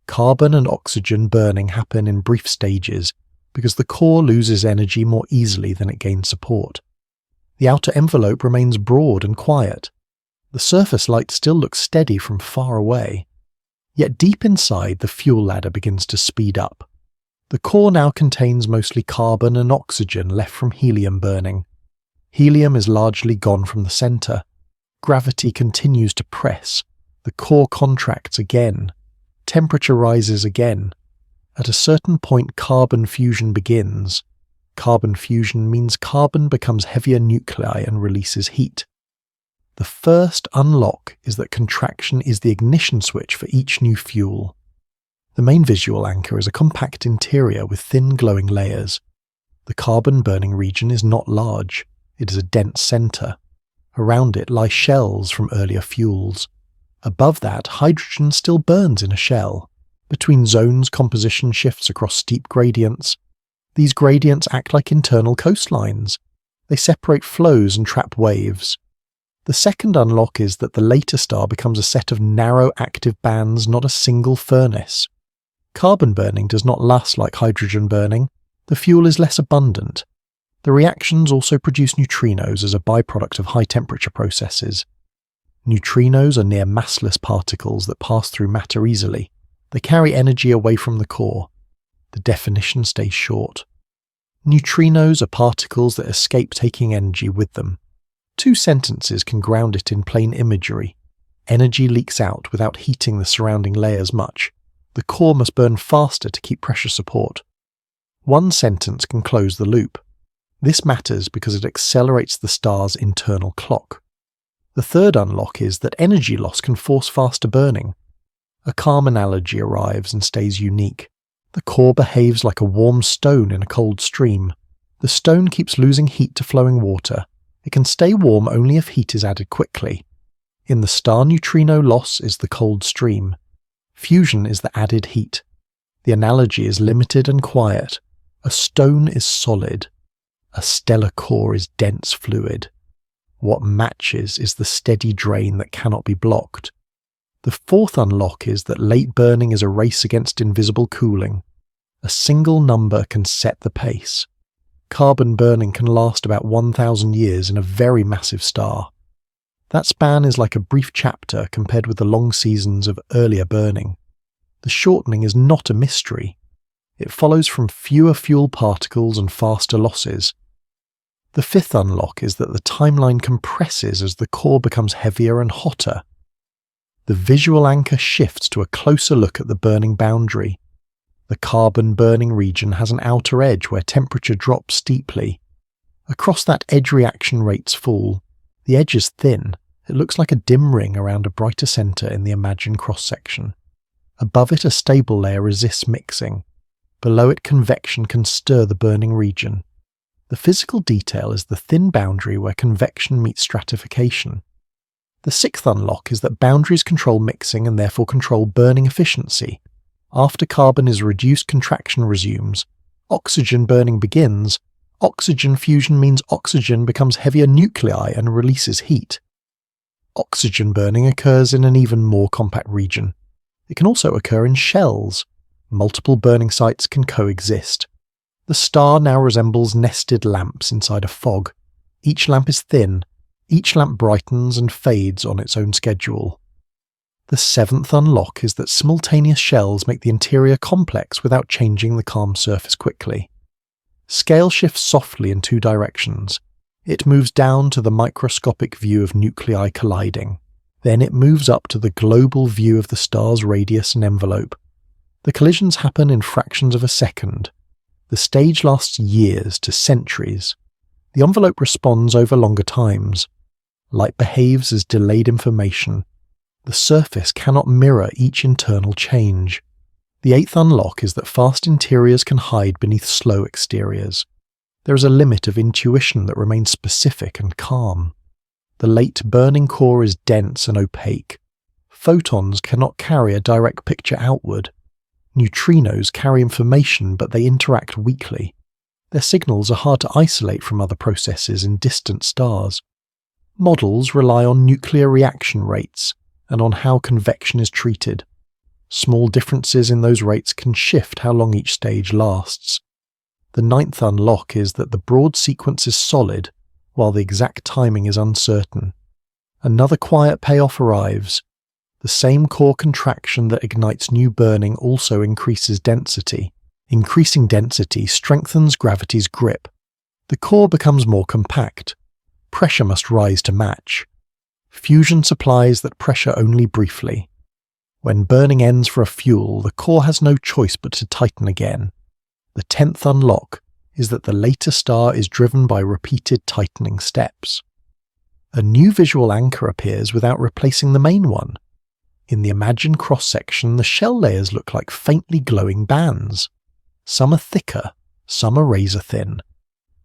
Carbon and oxygen burning happen in brief stages because the core loses energy more easily than it gains support. The outer envelope remains broad and quiet. The surface light still looks steady from far away. Yet deep inside, the fuel ladder begins to speed up. The core now contains mostly carbon and oxygen left from helium burning. Helium is largely gone from the center. Gravity continues to press. The core contracts again. Temperature rises again. At a certain point, carbon fusion begins. Carbon fusion means carbon becomes heavier nuclei and releases heat. The first unlock is that contraction is the ignition switch for each new fuel. The main visual anchor is a compact interior with thin glowing layers. The carbon burning region is not large. It is a dense center. Around it lie shells from earlier fuels. Above that, hydrogen still burns in a shell. Between zones, composition shifts across steep gradients. These gradients act like internal coastlines. They separate flows and trap waves. The second unlock is that the later star becomes a set of narrow active bands, not a single furnace. Carbon burning does not last like hydrogen burning. The fuel is less abundant. The reactions also produce neutrinos as a byproduct of high-temperature processes. Neutrinos are near massless particles that pass through matter easily. They carry energy away from the core. The definition stays short. Neutrinos are particles that escape taking energy with them. 2 sentences can ground it in plain imagery. Energy leaks out without heating the surrounding layers much. The core must burn faster to keep pressure support. 1 sentence can close the loop. This matters because it accelerates the star's internal clock. The third unlock is that energy loss can force faster burning. A calm analogy arrives and stays unique. The core behaves like a warm stone in a cold stream. The stone keeps losing heat to flowing water. It can stay warm only if heat is added quickly. In the star, neutrino loss is the cold stream. Fusion is the added heat. The analogy is limited and quiet. A stone is solid. A stellar core is dense fluid. What matches is the steady drain that cannot be blocked. The fourth unlock is that late burning is a race against invisible cooling. A single number can set the pace. Carbon burning can last about 1,000 years in a very massive star. That span is like a brief chapter compared with the long seasons of earlier burning. The shortening is not a mystery. It follows from fewer fuel particles and faster losses. The fifth unlock is that the timeline compresses as the core becomes heavier and hotter. The visual anchor shifts to a closer look at the burning boundary. The carbon burning region has an outer edge where temperature drops steeply. Across that edge reaction rates fall. The edge is thin. It looks like a dim ring around a brighter centre in the imagined cross-section. Above it a stable layer resists mixing. Below it convection can stir the burning region. The physical detail is the thin boundary where convection meets stratification. The sixth unlock is that boundaries control mixing and therefore control burning efficiency. After carbon is reduced, contraction resumes. Oxygen burning begins. Oxygen fusion means oxygen becomes heavier nuclei and releases heat. Oxygen burning occurs in an even more compact region. It can also occur in shells. Multiple burning sites can coexist. The star now resembles nested lamps inside a fog. Each lamp is thin. Each lamp brightens and fades on its own schedule. The seventh unlock is that simultaneous shells make the interior complex without changing the calm surface quickly. Scale shifts softly in 2 directions. It moves down to the microscopic view of nuclei colliding. Then it moves up to the global view of the star's radius and envelope. The collisions happen in fractions of a second. The stage lasts years to centuries. The envelope responds over longer times. Light behaves as delayed information. The surface cannot mirror each internal change. The eighth unlock is that fast interiors can hide beneath slow exteriors. There is a limit of intuition that remains specific and calm. The late burning core is dense and opaque. Photons cannot carry a direct picture outward. Neutrinos carry information, but they interact weakly. Their signals are hard to isolate from other processes in distant stars. Models rely on nuclear reaction rates and on how convection is treated. Small differences in those rates can shift how long each stage lasts. The ninth unlock is that the broad sequence is solid, while the exact timing is uncertain. Another quiet payoff arrives. The same core contraction that ignites new burning also increases density. Increasing density strengthens gravity's grip. The core becomes more compact. Pressure must rise to match. Fusion supplies that pressure only briefly. When burning ends for a fuel, the core has no choice but to tighten again. The 10th unlock is that the later star is driven by repeated tightening steps. A new visual anchor appears without replacing the main one. In the imagined cross-section, the shell layers look like faintly glowing bands. Some are thicker, some are razor-thin.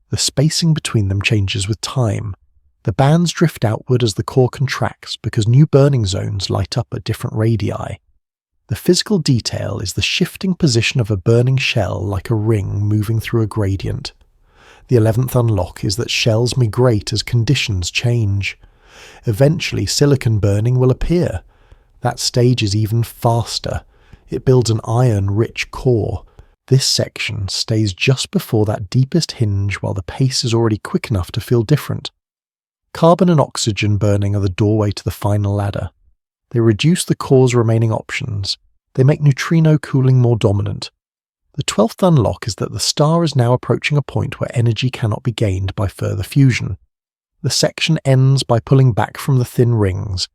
The spacing between them changes with time. The bands drift outward as the core contracts because new burning zones light up at different radii. The physical detail is the shifting position of a burning shell like a ring moving through a gradient. The 11th unlock is that shells migrate as conditions change. Eventually, silicon burning will appear. That stage is even faster. It builds an iron-rich core. This section stays just before that deepest hinge while the pace is already quick enough to feel different. Carbon and oxygen burning are the doorway to the final ladder. They reduce the core's remaining options. They make neutrino cooling more dominant. The 12th unlock is that the star is now approaching a point where energy cannot be gained by further fusion. The section ends by pulling back from the thin rings.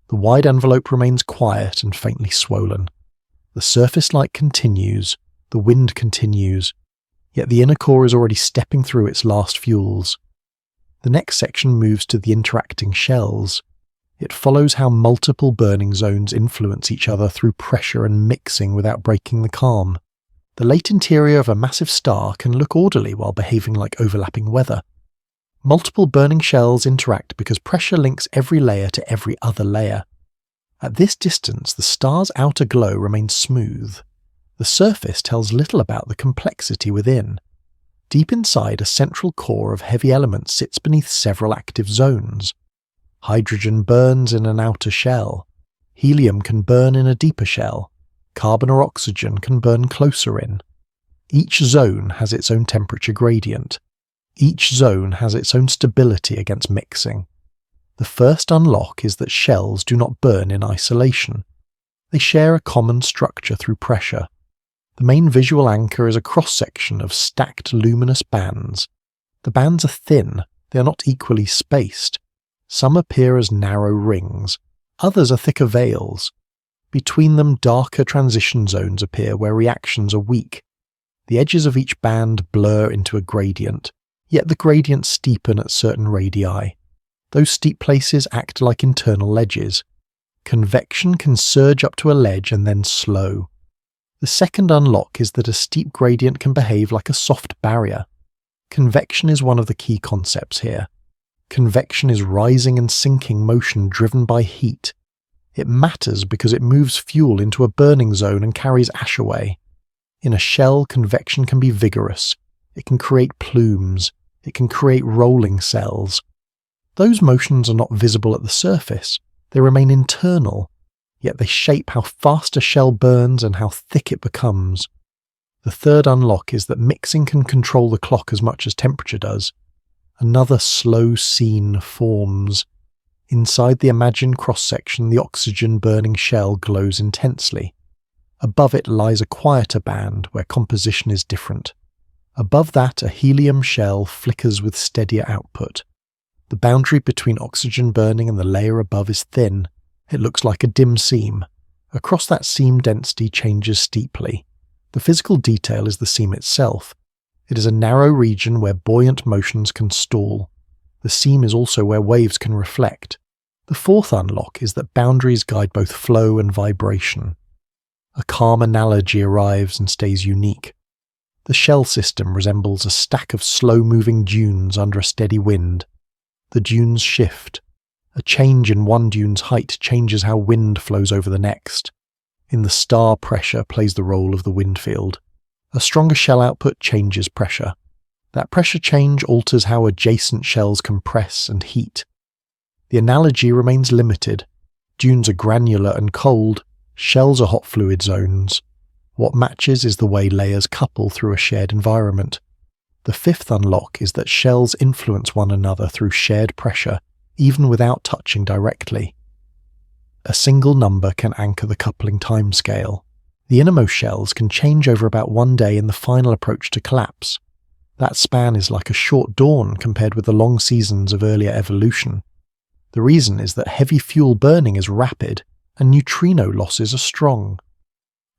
The wide envelope remains quiet and faintly swollen. The surface light continues, the wind continues, yet the inner core is already stepping through its last fuels. The next section moves to the interacting shells. It follows how multiple burning zones influence each other through pressure and mixing without breaking the calm. The late interior of a massive star can look orderly while behaving like overlapping weather. Multiple burning shells interact because pressure links every layer to every other layer. At this distance, the star's outer glow remains smooth. The surface tells little about the complexity within. Deep inside, a central core of heavy elements sits beneath several active zones. Hydrogen burns in an outer shell. Helium can burn in a deeper shell. Carbon or oxygen can burn closer in. Each zone has its own temperature gradient. Each zone has its own stability against mixing. The first unlock is that shells do not burn in isolation. They share a common structure through pressure. The main visual anchor is a cross-section of stacked luminous bands. The bands are thin, they are not equally spaced. Some appear as narrow rings, others are thicker veils. Between them, darker transition zones appear where reactions are weak. The edges of each band blur into a gradient, yet the gradients steepen at certain radii. Those steep places act like internal ledges. Convection can surge up to a ledge and then slow. The second unlock is that a steep gradient can behave like a soft barrier. Convection is one of the key concepts here. Convection is rising and sinking motion driven by heat. It matters because it moves fuel into a burning zone and carries ash away. In a shell, convection can be vigorous. It can create plumes. It can create rolling cells. Those motions are not visible at the surface. They remain internal, yet they shape how fast a shell burns and how thick it becomes. The third unlock is that mixing can control the clock as much as temperature does. Another slow scene forms. Inside the imagined cross-section, the oxygen-burning shell glows intensely. Above it lies a quieter band where composition is different. Above that, a helium shell flickers with steadier output. The boundary between oxygen burning and the layer above is thin. It looks like a dim seam. Across that seam, density changes steeply. The physical detail is the seam itself. It is a narrow region where buoyant motions can stall. The seam is also where waves can reflect. The fourth unlock is that boundaries guide both flow and vibration. A calm analogy arrives and stays unique. The shell system resembles a stack of slow-moving dunes under a steady wind. The dunes shift. A change in one dune's height changes how wind flows over the next. In the star, pressure plays the role of the wind field. A stronger shell output changes pressure. That pressure change alters how adjacent shells compress and heat. The analogy remains limited. Dunes are granular and cold. Shells are hot fluid zones. What matches is the way layers couple through a shared environment. The fifth unlock is that shells influence one another through shared pressure, even without touching directly. A single number can anchor the coupling timescale. The innermost shells can change over about 1 day in the final approach to collapse. That span is like a short dawn compared with the long seasons of earlier evolution. The reason is that heavy fuel burning is rapid and neutrino losses are strong.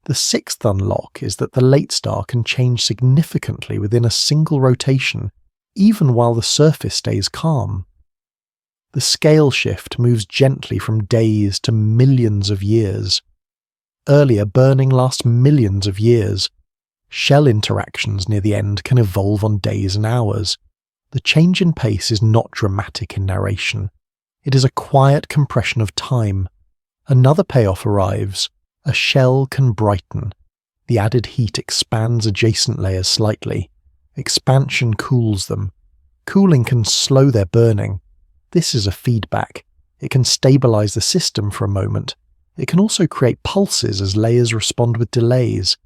The sixth unlock is that the late star can change significantly within a single rotation, even while the surface stays calm. The scale shift moves gently from days to millions of years. Earlier, burning lasts millions of years. Shell interactions near the end can evolve on days and hours. The change in pace is not dramatic in narration. It is a quiet compression of time. Another payoff arrives. A shell can brighten. The added heat expands adjacent layers slightly. Expansion cools them. Cooling can slow their burning. This is a feedback. It can stabilize the system for a moment. It can also create pulses as layers respond with delays.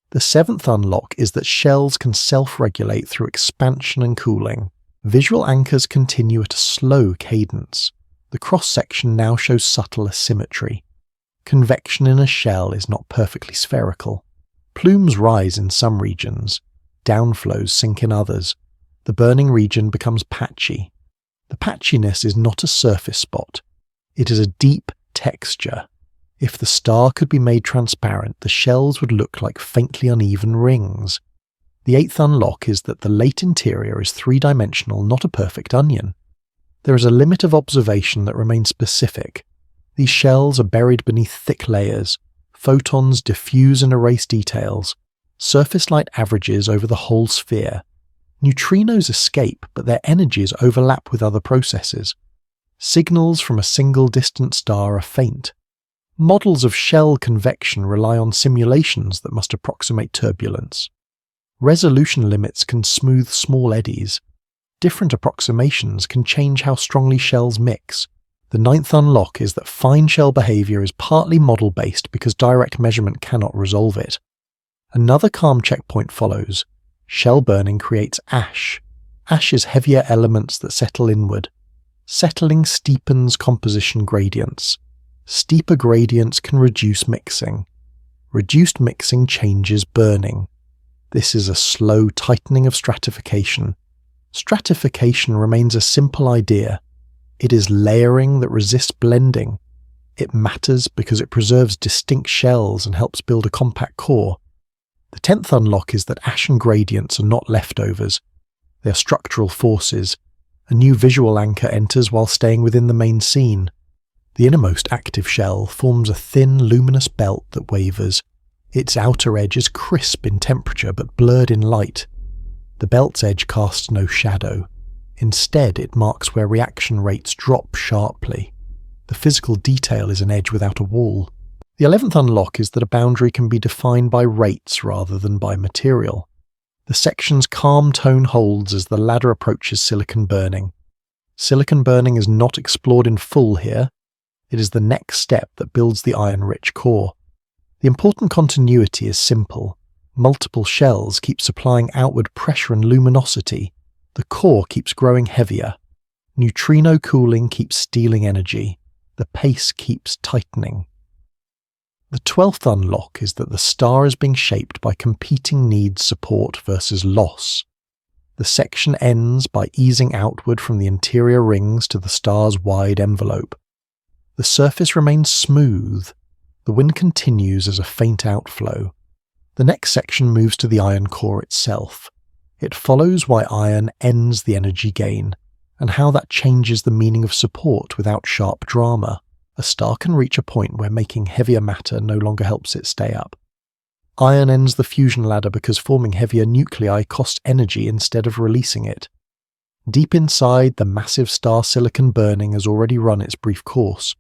The seventh unlock is that shells can self-regulate through expansion and cooling. Visual anchors continue at a slow cadence. The cross-section now shows subtle asymmetry. Convection in a shell is not perfectly spherical. Plumes rise in some regions. Downflows sink in others. The burning region becomes patchy. The patchiness is not a surface spot. It is a deep texture. If the star could be made transparent, the shells would look like faintly uneven rings. The eighth unlock is that the late interior is three-dimensional, not a perfect onion. There is a limit of observation that remains specific. These shells are buried beneath thick layers. Photons diffuse and erase details. Surface light averages over the whole sphere. Neutrinos escape, but their energies overlap with other processes. Signals from a single distant star are faint. Models of shell convection rely on simulations that must approximate turbulence. Resolution limits can smooth small eddies. Different approximations can change how strongly shells mix. The ninth unlock is that fine shell behavior is partly model-based because direct measurement cannot resolve it. Another calm checkpoint follows. Shell burning creates ash. Ash is heavier elements that settle inward. Settling steepens composition gradients. Steeper gradients can reduce mixing. Reduced mixing changes burning. This is a slow tightening of stratification. Stratification remains a simple idea. It is layering that resists blending. It matters because it preserves distinct shells and helps build a compact core. The 10th unlock is that ash and gradients are not leftovers. They are structural forces. A new visual anchor enters while staying within the main scene. The innermost active shell forms a thin, luminous belt that wavers. Its outer edge is crisp in temperature but blurred in light. The belt's edge casts no shadow. Instead, it marks where reaction rates drop sharply. The physical detail is an edge without a wall. The 11th unlock is that a boundary can be defined by rates rather than by material. The section's calm tone holds as the ladder approaches silicon burning. Silicon burning is not explored in full here. It is the next step that builds the iron-rich core. The important continuity is simple. Multiple shells keep supplying outward pressure and luminosity. The core keeps growing heavier. Neutrino cooling keeps stealing energy. The pace keeps tightening. The 12th unlock is that the star is being shaped by competing needs support versus loss. The section ends by easing outward from the interior rings to the star's wide envelope. The surface remains smooth. The wind continues as a faint outflow. The next section moves to the iron core itself. It follows why iron ends the energy gain, and how that changes the meaning of support without sharp drama. A star can reach a point where making heavier matter no longer helps it stay up. Iron ends the fusion ladder because forming heavier nuclei costs energy instead of releasing it. Deep inside, the massive star silicon burning has already run its brief course.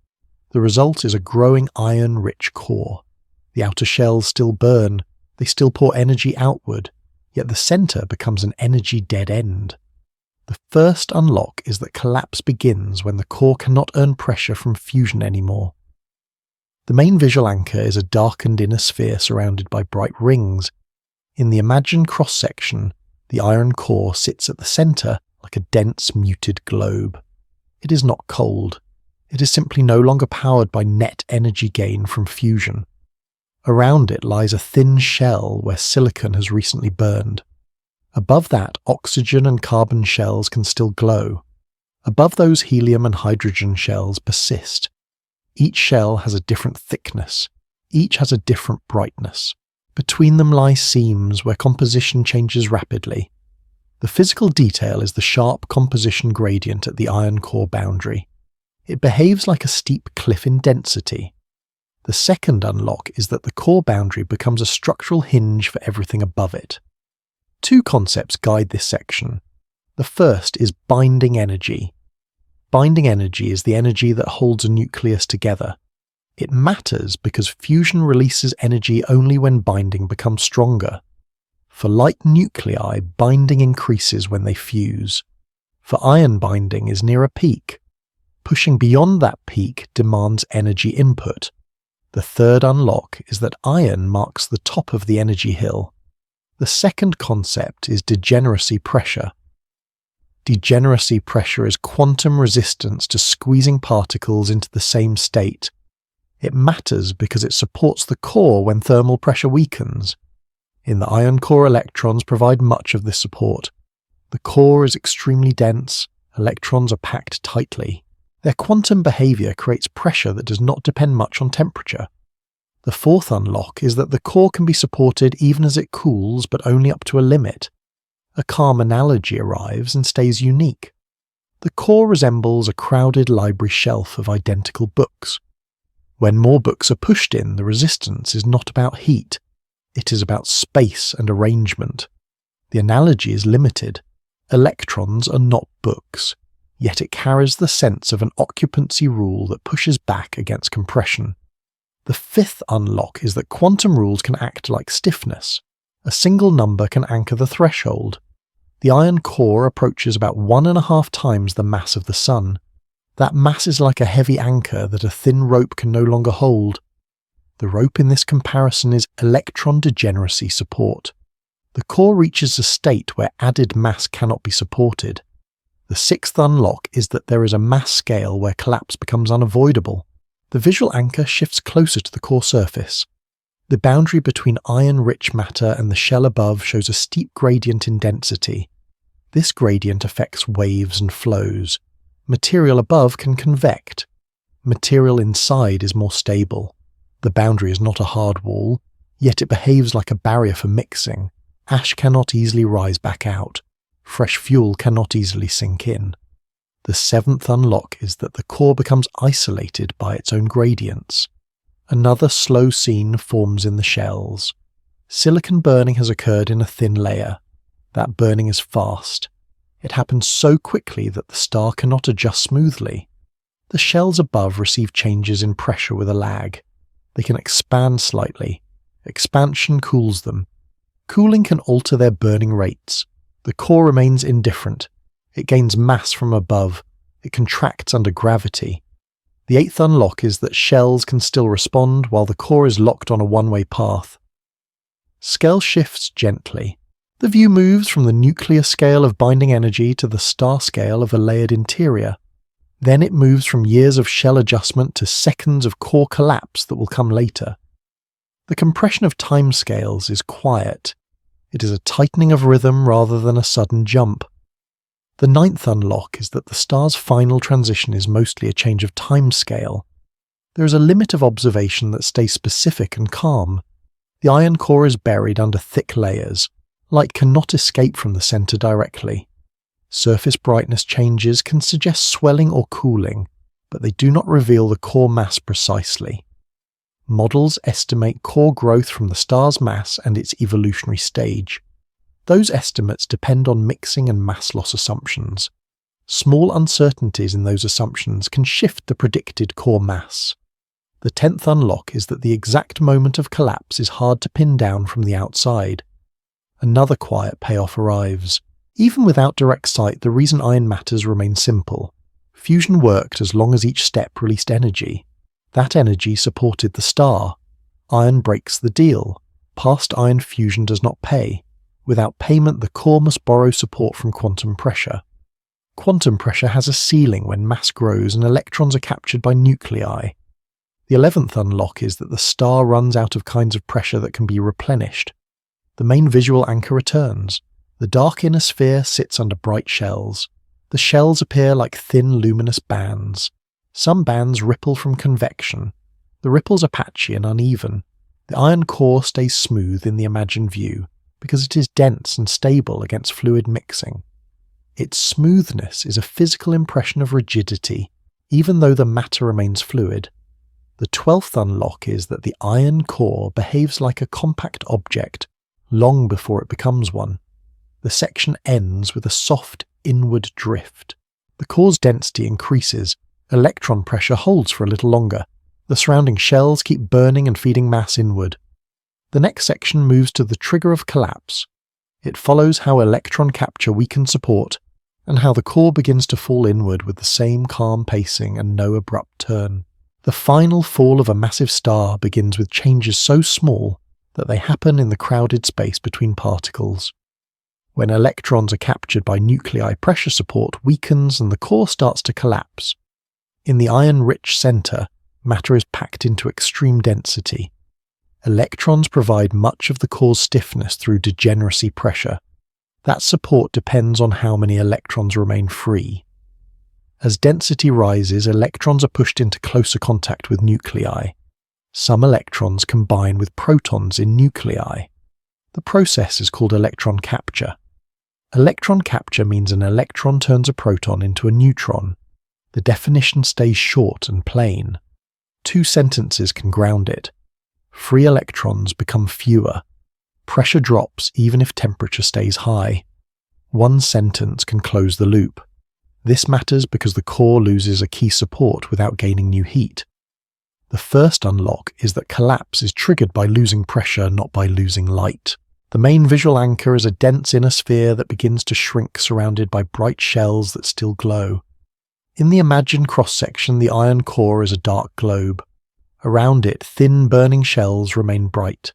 The result is a growing iron-rich core. The outer shells still burn, they still pour energy outward, yet the center becomes an energy dead end. The first unlock is that collapse begins when the core cannot earn pressure from fusion anymore. The main visual anchor is a darkened inner sphere surrounded by bright rings. In the imagined cross-section, the iron core sits at the center like a dense, muted globe. It is not cold. It is simply no longer powered by net energy gain from fusion. Around it lies a thin shell where silicon has recently burned. Above that, oxygen and carbon shells can still glow. Above those, helium and hydrogen shells persist. Each shell has a different thickness. Each has a different brightness. Between them lie seams where composition changes rapidly. The physical detail is the sharp composition gradient at the iron core boundary. It behaves like a steep cliff in density. The second unlock is that the core boundary becomes a structural hinge for everything above it. Two concepts guide this section. The first is binding energy. Binding energy is the energy that holds a nucleus together. It matters because fusion releases energy only when binding becomes stronger. For light nuclei, binding increases when they fuse. For iron, binding is near a peak. Pushing beyond that peak demands energy input. The third unlock is that iron marks the top of the energy hill. The second concept is degeneracy pressure. Degeneracy pressure is quantum resistance to squeezing particles into the same state. It matters because it supports the core when thermal pressure weakens. In the iron core, electrons provide much of this support. The core is extremely dense, electrons are packed tightly. Their quantum behavior creates pressure that does not depend much on temperature. The fourth unlock is that the core can be supported even as it cools, but only up to a limit. A calm analogy arrives and stays unique. The core resembles a crowded library shelf of identical books. When more books are pushed in, the resistance is not about heat. It is about space and arrangement. The analogy is limited. Electrons are not books, yet it carries the sense of an occupancy rule that pushes back against compression. The fifth unlock is that quantum rules can act like stiffness. A single number can anchor the threshold. The iron core approaches about 1.5 times the mass of the Sun. That mass is like a heavy anchor that a thin rope can no longer hold. The rope in this comparison is electron degeneracy support. The core reaches a state where added mass cannot be supported. The sixth unlock is that there is a mass scale where collapse becomes unavoidable. The visual anchor shifts closer to the core surface. The boundary between iron-rich matter and the shell above shows a steep gradient in density. This gradient affects waves and flows. Material above can convect. Material inside is more stable. The boundary is not a hard wall, yet it behaves like a barrier for mixing. Ash cannot easily rise back out. Fresh fuel cannot easily sink in. The seventh unlock is that the core becomes isolated by its own gradients. Another slow scene forms in the shells. Silicon burning has occurred in a thin layer. That burning is fast. It happens so quickly that the star cannot adjust smoothly. The shells above receive changes in pressure with a lag. They can expand slightly. Expansion cools them. Cooling can alter their burning rates. The core remains indifferent. It gains mass from above. It contracts under gravity. The eighth unlock is that shells can still respond while the core is locked on a one-way path. Scale shifts gently. The view moves from the nuclear scale of binding energy to the star scale of a layered interior. Then it moves from years of shell adjustment to seconds of core collapse that will come later. The compression of timescales is quiet. It is a tightening of rhythm rather than a sudden jump. The ninth unlock is that the star's final transition is mostly a change of timescale. There is a limit of observation that stays specific and calm. The iron core is buried under thick layers. Light cannot escape from the center directly. Surface brightness changes can suggest swelling or cooling, but they do not reveal the core mass precisely. Models estimate core growth from the star's mass and its evolutionary stage. Those estimates depend on mixing and mass loss assumptions. Small uncertainties in those assumptions can shift the predicted core mass. The 10th unlock is that the exact moment of collapse is hard to pin down from the outside. Another quiet payoff arrives. Even without direct sight, the reason iron matters remains simple. Fusion worked as long as each step released energy. That energy supported the star. Iron breaks the deal. Past iron fusion does not pay. Without payment, the core must borrow support from quantum pressure. Quantum pressure has a ceiling when mass grows and electrons are captured by nuclei. The 11th unlock is that the star runs out of kinds of pressure that can be replenished. The main visual anchor returns. The dark inner sphere sits under bright shells. The shells appear like thin luminous bands. Some bands ripple from convection. The ripples are patchy and uneven. The iron core stays smooth in the imagined view, because it is dense and stable against fluid mixing. Its smoothness is a physical impression of rigidity, even though the matter remains fluid. The 12th unlock is that the iron core behaves like a compact object, long before it becomes one. The section ends with a soft inward drift. The core's density increases. Electron pressure holds for a little longer. The surrounding shells keep burning and feeding mass inward. The next section moves to the trigger of collapse. It follows how electron capture weakens support, and how the core begins to fall inward with the same calm pacing and no abrupt turn. The final fall of a massive star begins with changes so small that they happen in the crowded space between particles. When electrons are captured by nuclei, pressure support weakens and the core starts to collapse. In the iron-rich center, matter is packed into extreme density. Electrons provide much of the core's stiffness through degeneracy pressure. That support depends on how many electrons remain free. As density rises, electrons are pushed into closer contact with nuclei. Some electrons combine with protons in nuclei. The process is called electron capture. Electron capture means an electron turns a proton into a neutron. The definition stays short and plain. 2 sentences can ground it. Free electrons become fewer. Pressure drops even if temperature stays high. 1 sentence can close the loop. This matters because the core loses a key support without gaining new heat. The first unlock is that collapse is triggered by losing pressure, not by losing light. The main visual anchor is a dense inner sphere that begins to shrink, surrounded by bright shells that still glow. In the imagined cross-section, the iron core is a dark globe. Around it, thin burning shells remain bright.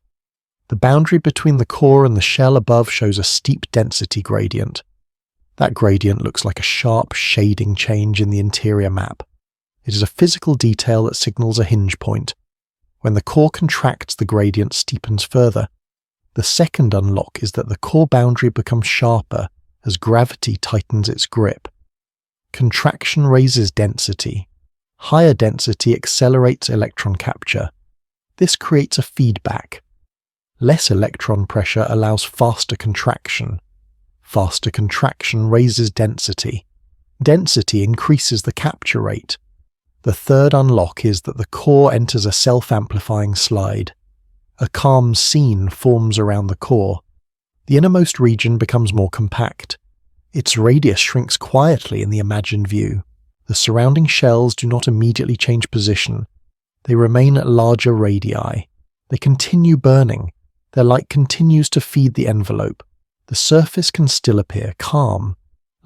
The boundary between the core and the shell above shows a steep density gradient. That gradient looks like a sharp shading change in the interior map. It is a physical detail that signals a hinge point. When the core contracts, the gradient steepens further. The second unlock is that the core boundary becomes sharper as gravity tightens its grip. Contraction raises density. Higher density accelerates electron capture. This creates a feedback. Less electron pressure allows faster contraction. Faster contraction raises density. Density increases the capture rate. The third unlock is that the core enters a self-amplifying slide. A calm scene forms around the core. The innermost region becomes more compact. Its radius shrinks quietly in the imagined view. The surrounding shells do not immediately change position. They remain at larger radii. They continue burning. Their light continues to feed the envelope. The surface can still appear calm.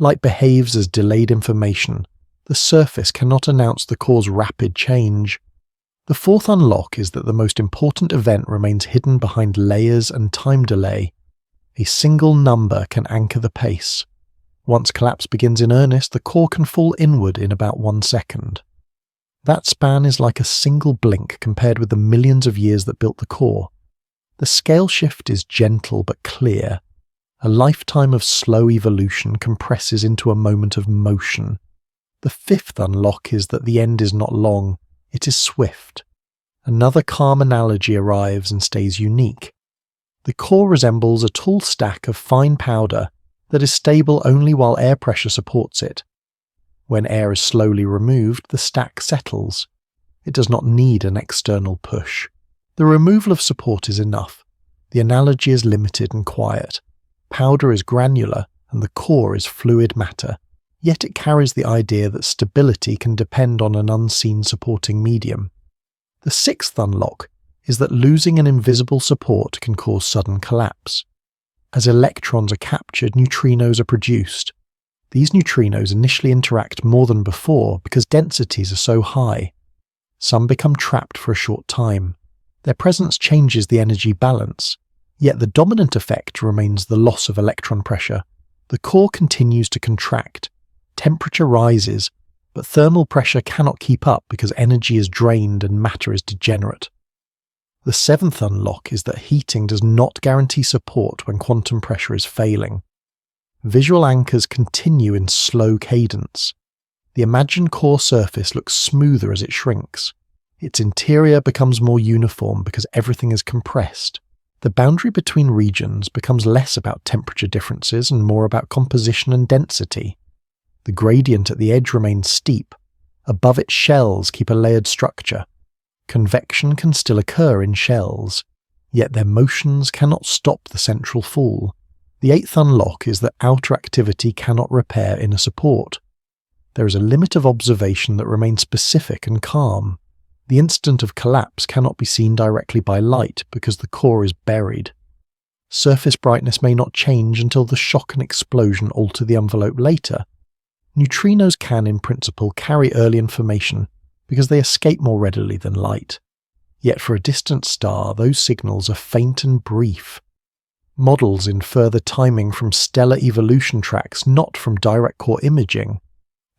Light behaves as delayed information. The surface cannot announce the core's rapid change. The fourth unlock is that the most important event remains hidden behind layers and time delay. A single number can anchor the pace. Once collapse begins in earnest, the core can fall inward in about 1 second. That span is like a single blink compared with the millions of years that built the core. The scale shift is gentle but clear. A lifetime of slow evolution compresses into a moment of motion. The fifth unlock is that the end is not long. It is swift. Another calm analogy arrives and stays unique. The core resembles a tall stack of fine powder that is stable only while air pressure supports it. When air is slowly removed, the stack settles. It does not need an external push. The removal of support is enough. The analogy is limited and quiet. Powder is granular and the core is fluid matter. Yet it carries the idea that stability can depend on an unseen supporting medium. The sixth unlock is that losing an invisible support can cause sudden collapse. As electrons are captured, neutrinos are produced. These neutrinos initially interact more than before because densities are so high. Some become trapped for a short time. Their presence changes the energy balance, yet the dominant effect remains the loss of electron pressure. The core continues to contract. Temperature rises, but thermal pressure cannot keep up because energy is drained and matter is degenerate. The seventh unlock is that heating does not guarantee support when quantum pressure is failing. Visual anchors continue in slow cadence. The imagined core surface looks smoother as it shrinks. Its interior becomes more uniform because everything is compressed. The boundary between regions becomes less about temperature differences and more about composition and density. The gradient at the edge remains steep. Above it, shells keep a layered structure. Convection can still occur in shells, yet their motions cannot stop the central fall. The eighth unlock is that outer activity cannot repair inner support. There is a limit of observation that remains specific and calm. The instant of collapse cannot be seen directly by light because the core is buried. Surface brightness may not change until the shock and explosion alter the envelope later. Neutrinos can, in principle, carry early information because they escape more readily than light. Yet for a distant star, those signals are faint and brief. Models infer the timing from stellar evolution tracks, not from direct core imaging.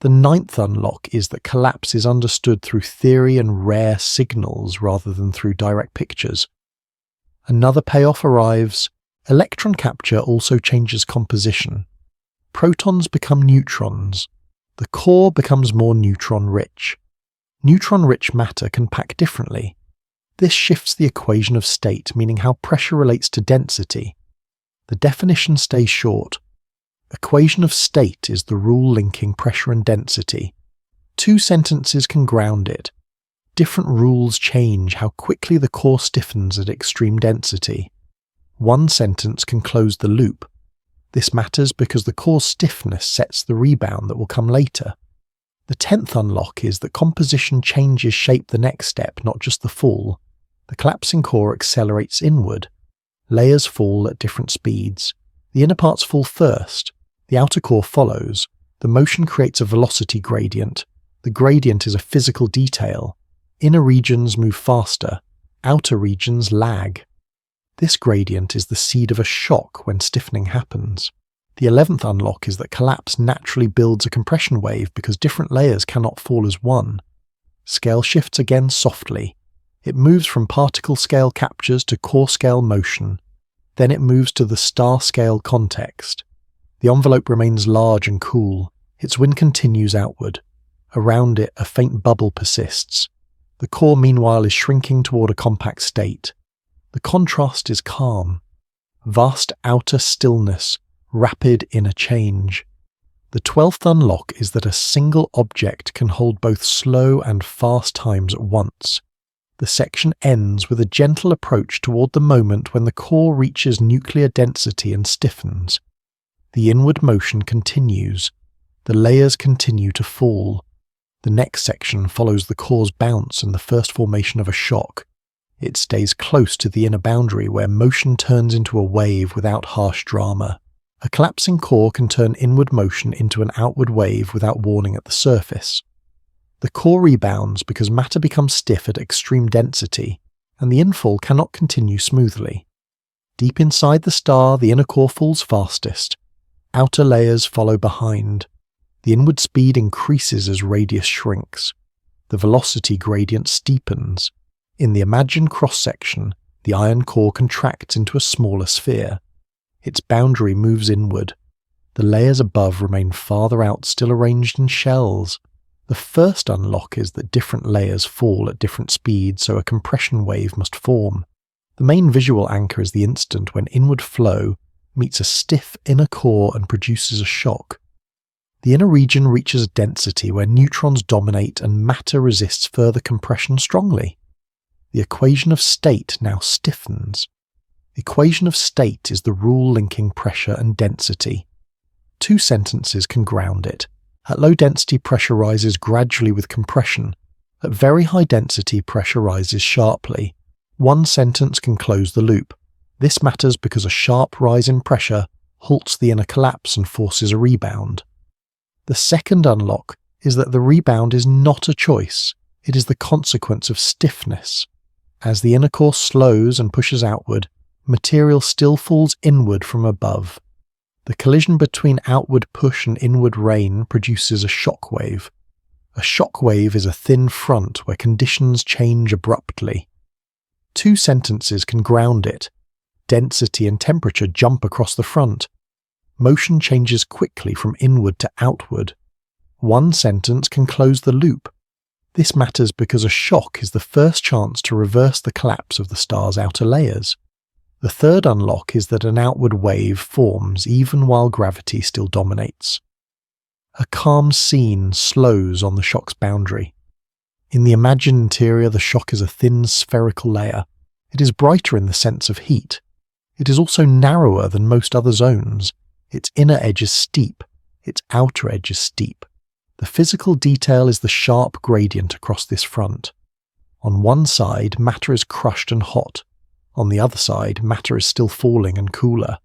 The ninth unlock is that collapse is understood through theory and rare signals rather than through direct pictures. Another payoff arrives. Electron capture also changes composition. Protons become neutrons. The core becomes more neutron-rich. Neutron-rich matter can pack differently. This shifts the equation of state, meaning how pressure relates to density. The definition stays short. Equation of state is the rule linking pressure and density. Two sentences can ground it. Different rules change how quickly the core stiffens at extreme density. One sentence can close the loop. This matters because the core's stiffness sets the rebound that will come later. The 10th unlock is that composition changes shape the next step, not just the fall. The collapsing core accelerates inward. Layers fall at different speeds. The inner parts fall first. The outer core follows. The motion creates a velocity gradient. The gradient is a physical detail. Inner regions move faster. Outer regions lag. This gradient is the seed of a shock when stiffening happens. The 11th unlock is that collapse naturally builds a compression wave because different layers cannot fall as one. Scale shifts again softly. It moves from particle scale captures to core scale motion. Then it moves to the star scale context. The envelope remains large and cool. Its wind continues outward. Around it, a faint bubble persists. The core, meanwhile, is shrinking toward a compact state. The contrast is calm. Vast outer stillness, rapid inner change. The 12th unlock is that a single object can hold both slow and fast times at once. The section ends with a gentle approach toward the moment when the core reaches nuclear density and stiffens. The inward motion continues. The layers continue to fall. The next section follows the core's bounce and the first formation of a shock. It stays close to the inner boundary where motion turns into a wave without harsh drama. A collapsing core can turn inward motion into an outward wave without warning at the surface. The core rebounds because matter becomes stiff at extreme density, and the infall cannot continue smoothly. Deep inside the star, the inner core falls fastest. Outer layers follow behind. The inward speed increases as radius shrinks. The velocity gradient steepens. In the imagined cross-section, the iron core contracts into a smaller sphere. Its boundary moves inward. The layers above remain farther out, still arranged in shells. The first unlock is that different layers fall at different speeds, so a compression wave must form. The main visual anchor is the instant when inward flow meets a stiff inner core and produces a shock. The inner region reaches a density where neutrons dominate and matter resists further compression strongly. The equation of state now stiffens. The equation of state is the rule linking pressure and density. Two sentences can ground it. At low density, pressure rises gradually with compression. At very high density, pressure rises sharply. One sentence can close the loop. This matters because a sharp rise in pressure halts the inner collapse and forces a rebound. The second unlock is that the rebound is not a choice. It is the consequence of stiffness. As the inner core slows and pushes outward, material still falls inward from above. The collision between outward push and inward rain produces a shockwave. A shockwave is a thin front where conditions change abruptly. Two sentences can ground it. Density and temperature jump across the front. Motion changes quickly from inward to outward. One sentence can close the loop. This matters because a shock is the first chance to reverse the collapse of the star's outer layers. The third unlock is that an outward wave forms even while gravity still dominates. A calm scene slows on the shock's boundary. In the imagined interior, the shock is a thin spherical layer. It is brighter in the sense of heat. It is also narrower than most other zones. Its inner edge is steep. Its outer edge is steep. The physical detail is the sharp gradient across this front. On one side, matter is crushed and hot. On the other side, matter is still falling and cooler.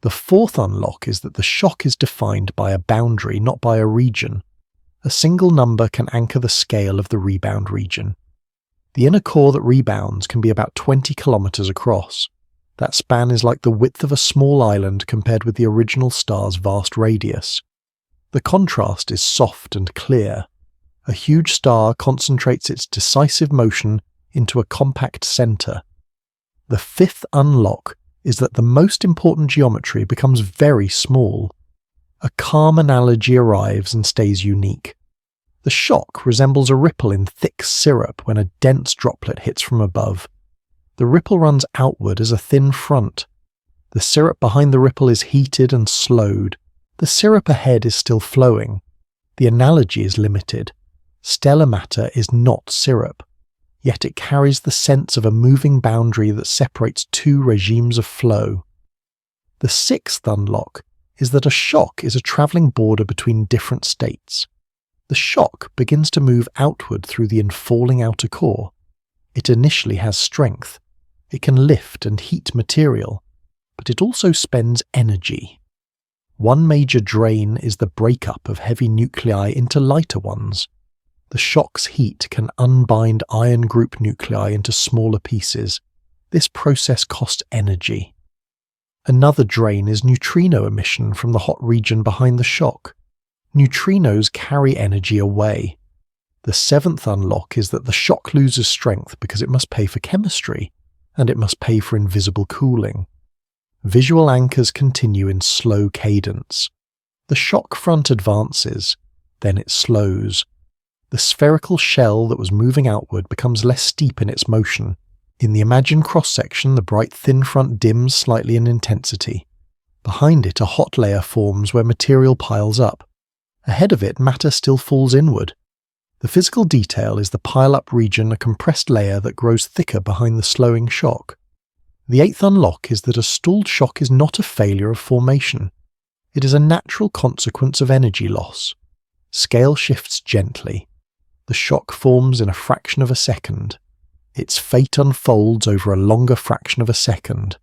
The fourth unlock is that the shock is defined by a boundary, not by a region. A single number can anchor the scale of the rebound region. The inner core that rebounds can be about 20 kilometers across. That span is like the width of a small island compared with the original star's vast radius. The contrast is soft and clear. A huge star concentrates its decisive motion into a compact center. The fifth unlock is that the most important geometry becomes very small. A calm analogy arrives and stays unique. The shock resembles a ripple in thick syrup when a dense droplet hits from above. The ripple runs outward as a thin front. The syrup behind the ripple is heated and slowed. The syrup ahead is still flowing. The analogy is limited. Stellar matter is not syrup, yet it carries the sense of a moving boundary that separates two regimes of flow. The sixth unlock is that a shock is a travelling border between different states. The shock begins to move outward through the infalling outer core. It initially has strength. It can lift and heat material, but it also spends energy. One major drain is the breakup of heavy nuclei into lighter ones. The shock's heat can unbind iron group nuclei into smaller pieces. This process costs energy. Another drain is neutrino emission from the hot region behind the shock. Neutrinos carry energy away. The seventh unlock is that the shock loses strength because it must pay for chemistry, and it must pay for invisible cooling. Visual anchors continue in slow cadence. The shock front advances, then it slows. The spherical shell that was moving outward becomes less steep in its motion. In the imagined cross-section, the bright thin front dims slightly in intensity. Behind it, a hot layer forms where material piles up. Ahead of it, matter still falls inward. The physical detail is the pile-up region, a compressed layer that grows thicker behind the slowing shock. The eighth unlock is that a stalled shock is not a failure of formation. It is a natural consequence of energy loss. Scale shifts gently. The shock forms in a fraction of a second. Its fate unfolds over a longer fraction of a second.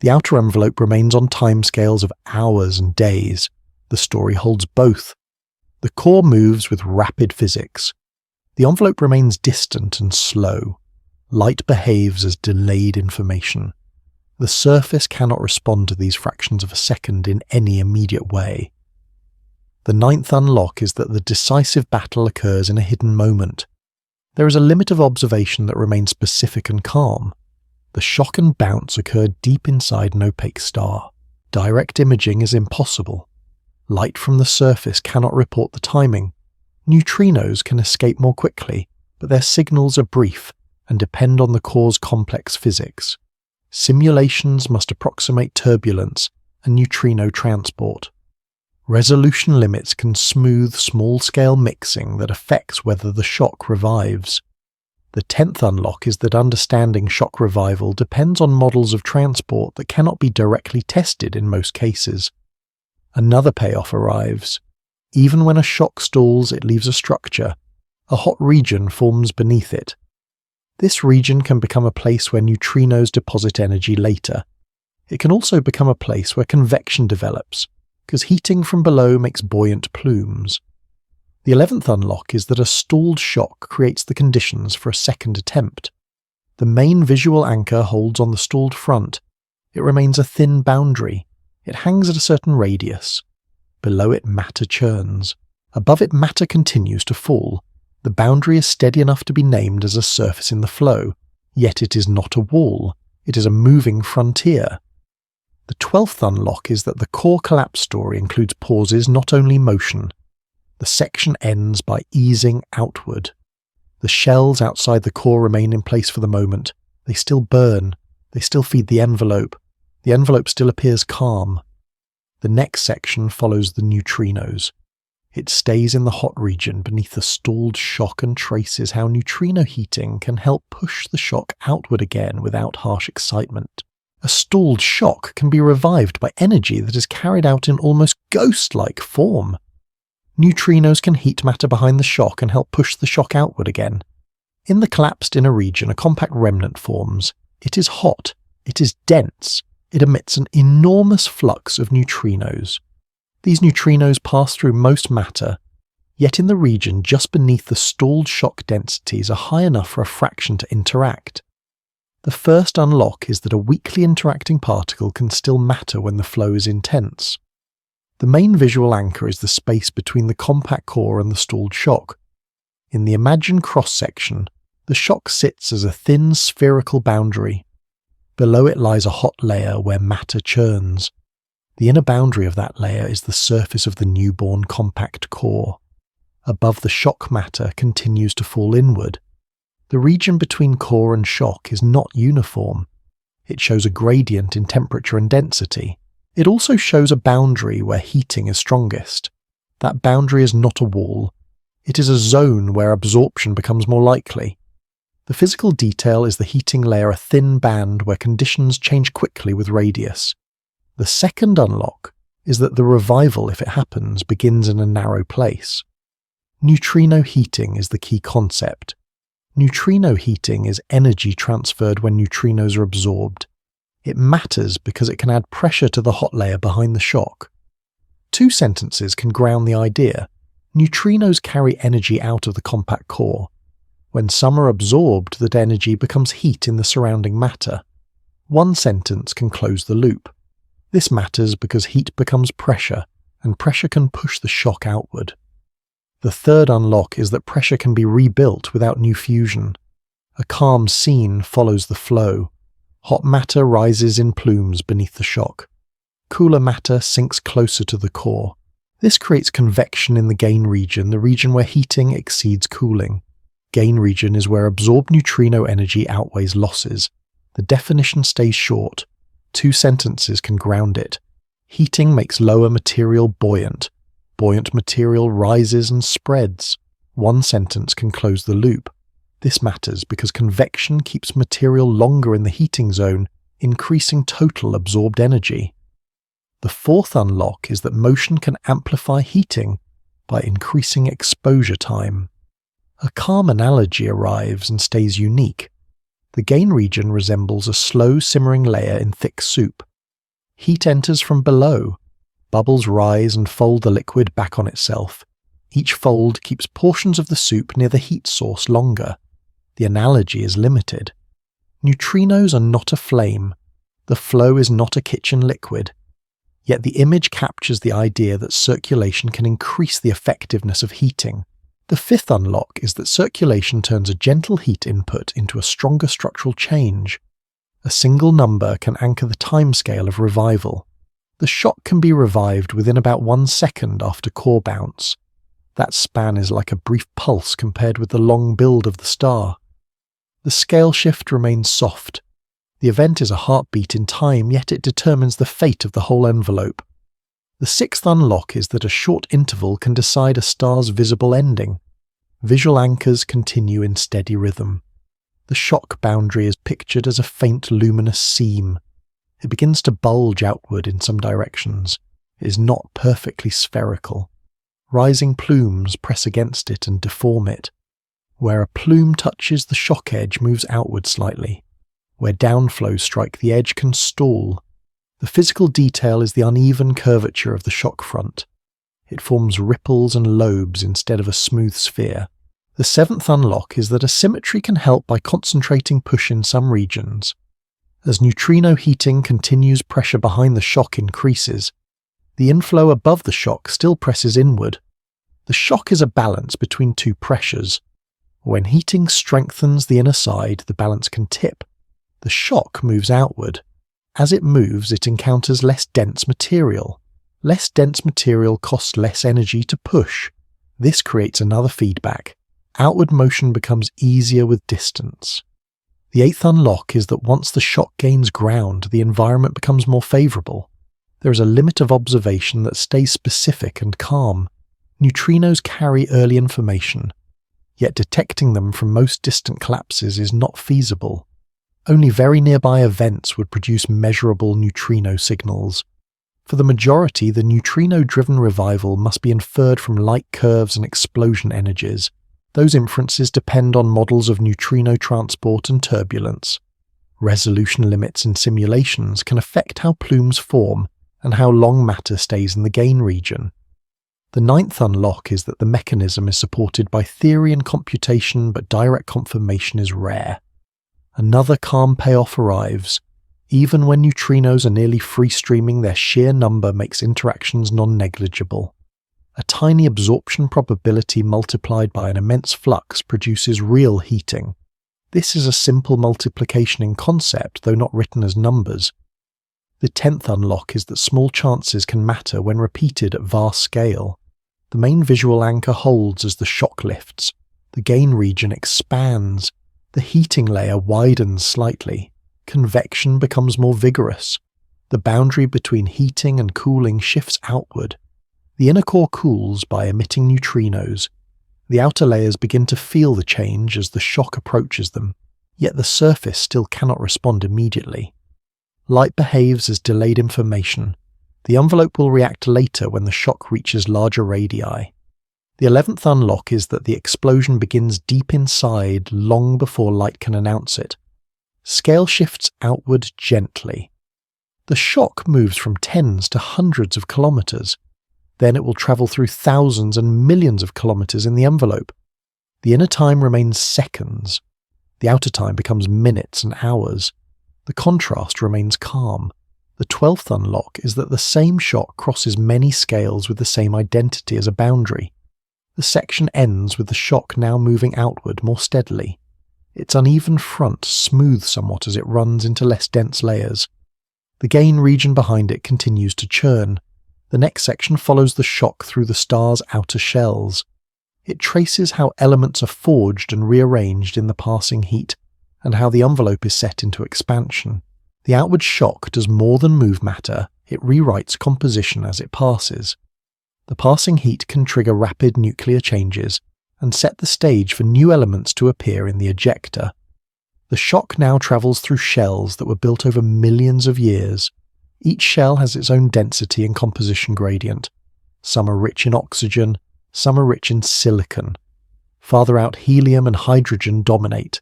The outer envelope remains on timescales of hours and days. The story holds both. The core moves with rapid physics. The envelope remains distant and slow. Light behaves as delayed information. The surface cannot respond to these fractions of a second in any immediate way. The ninth unlock is that the decisive battle occurs in a hidden moment. There is a limit of observation that remains specific and calm. The shock and bounce occurred deep inside an opaque star. Direct imaging is impossible. Light from the surface cannot report the timing. Neutrinos can escape more quickly, but their signals are brief and depend on the core's complex physics. Simulations must approximate turbulence and neutrino transport. Resolution limits can smooth small-scale mixing that affects whether the shock revives. The 10th unlock is that understanding shock revival depends on models of transport that cannot be directly tested in most cases. Another payoff arrives. Even when a shock stalls, it leaves a structure. A hot region forms beneath it. This region can become a place where neutrinos deposit energy later. It can also become a place where convection develops, because heating from below makes buoyant plumes. The 11th unlock is that a stalled shock creates the conditions for a second attempt. The main visual anchor holds on the stalled front. It remains a thin boundary. It hangs at a certain radius. Below it, matter churns. Above it, matter continues to fall. The boundary is steady enough to be named as a surface in the flow, yet it is not a wall. It is a moving frontier. The 12th unlock is that the core collapse story includes pauses, not only motion. The section ends by easing outward. The shells outside the core remain in place for the moment. They still burn. They still feed the envelope. The envelope still appears calm. The next section follows the neutrinos. It stays in the hot region beneath the stalled shock and traces how neutrino heating can help push the shock outward again without harsh excitement. A stalled shock can be revived by energy that is carried out in almost ghost-like form. Neutrinos can heat matter behind the shock and help push the shock outward again. In the collapsed inner region, a compact remnant forms. It is hot. It is dense. It emits an enormous flux of neutrinos. These neutrinos pass through most matter, yet in the region just beneath the stalled shock densities are high enough for a fraction to interact. The first unlock is that a weakly interacting particle can still matter when the flow is intense. The main visual anchor is the space between the compact core and the stalled shock. In the imagined cross-section, the shock sits as a thin spherical boundary. Below it lies a hot layer where matter churns. The inner boundary of that layer is the surface of the newborn compact core. Above the shock matter continues to fall inward. The region between core and shock is not uniform. It shows a gradient in temperature and density. It also shows a boundary where heating is strongest. That boundary is not a wall. It is a zone where absorption becomes more likely. The physical detail is the heating layer, a thin band where conditions change quickly with radius. The second unlock is that the revival, if it happens, begins in a narrow place. Neutrino heating is the key concept. Neutrino heating is energy transferred when neutrinos are absorbed. It matters because it can add pressure to the hot layer behind the shock. Two sentences can ground the idea. Neutrinos carry energy out of the compact core. When some are absorbed, that energy becomes heat in the surrounding matter. One sentence can close the loop. This matters because heat becomes pressure, and pressure can push the shock outward. The third unlock is that pressure can be rebuilt without new fusion. A calm scene follows the flow. Hot matter rises in plumes beneath the shock. Cooler matter sinks closer to the core. This creates convection in the gain region, the region where heating exceeds cooling. Gain region is where absorbed neutrino energy outweighs losses. The definition stays short. Two sentences can ground it. Heating makes lower material buoyant. Buoyant material rises and spreads. One sentence can close the loop. This matters because convection keeps material longer in the heating zone, increasing total absorbed energy. The fourth unlock is that motion can amplify heating by increasing exposure time. A calm analogy arrives and stays unique. The gain region resembles a slow simmering layer in thick soup. Heat enters from below. Bubbles rise and fold the liquid back on itself. Each fold keeps portions of the soup near the heat source longer. The analogy is limited. Neutrinos are not a flame. The flow is not a kitchen liquid. Yet the image captures the idea that circulation can increase the effectiveness of heating. The fifth unlock is that circulation turns a gentle heat input into a stronger structural change. A single number can anchor the timescale of revival. The shock can be revived within about 1 second after core bounce. That span is like a brief pulse compared with the long build of the star. The scale shift remains soft. The event is a heartbeat in time, yet it determines the fate of the whole envelope. The sixth unlock is that a short interval can decide a star's visible ending. Visual anchors continue in steady rhythm. The shock boundary is pictured as a faint luminous seam. It begins to bulge outward in some directions. It is not perfectly spherical. Rising plumes press against it and deform it. Where a plume touches the shock edge moves outward slightly. Where downflows strike the edge can stall. The physical detail is the uneven curvature of the shock front. It forms ripples and lobes instead of a smooth sphere. The seventh unlock is that asymmetry can help by concentrating push in some regions. As neutrino heating continues, pressure behind the shock increases. The inflow above the shock still presses inward. The shock is a balance between two pressures. When heating strengthens the inner side, the balance can tip. The shock moves outward. As it moves, it encounters less dense material. Less dense material costs less energy to push. This creates another feedback. Outward motion becomes easier with distance. The eighth unlock is that once the shock gains ground, the environment becomes more favourable. There is a limit of observation that stays specific and calm. Neutrinos carry early information, yet detecting them from most distant collapses is not feasible. Only very nearby events would produce measurable neutrino signals. For the majority, the neutrino-driven revival must be inferred from light curves and explosion energies. Those inferences depend on models of neutrino transport and turbulence. Resolution limits in simulations can affect how plumes form and how long matter stays in the gain region. The ninth unlock is that the mechanism is supported by theory and computation, but direct confirmation is rare. Another calm payoff arrives. Even when neutrinos are nearly free-streaming, their sheer number makes interactions non-negligible. A tiny absorption probability multiplied by an immense flux produces real heating. This is a simple multiplication in concept, though not written as numbers. The 10th unlock is that small chances can matter when repeated at vast scale. The main visual anchor holds as the shock lifts. The gain region expands. The heating layer widens slightly. Convection becomes more vigorous. The boundary between heating and cooling shifts outward. The inner core cools by emitting neutrinos. The outer layers begin to feel the change as the shock approaches them, yet the surface still cannot respond immediately. Light behaves as delayed information. The envelope will react later when the shock reaches larger radii. The 11th unlock is that the explosion begins deep inside long before light can announce it. Scale shifts outward gently. The shock moves from tens to hundreds of kilometers. Then it will travel through thousands and millions of kilometers in the envelope. The inner time remains seconds. The outer time becomes minutes and hours. The contrast remains calm. The 12th unlock is that the same shock crosses many scales with the same identity as a boundary. The section ends with the shock now moving outward more steadily. Its uneven front smooths somewhat as it runs into less dense layers. The gain region behind it continues to churn. The next section follows the shock through the star's outer shells. It traces how elements are forged and rearranged in the passing heat, and how the envelope is set into expansion. The outward shock does more than move matter, it rewrites composition as it passes. The passing heat can trigger rapid nuclear changes, and set the stage for new elements to appear in the ejector. The shock now travels through shells that were built over millions of years. Each shell has its own density and composition gradient. Some are rich in oxygen, some are rich in silicon. Farther out, helium and hydrogen dominate.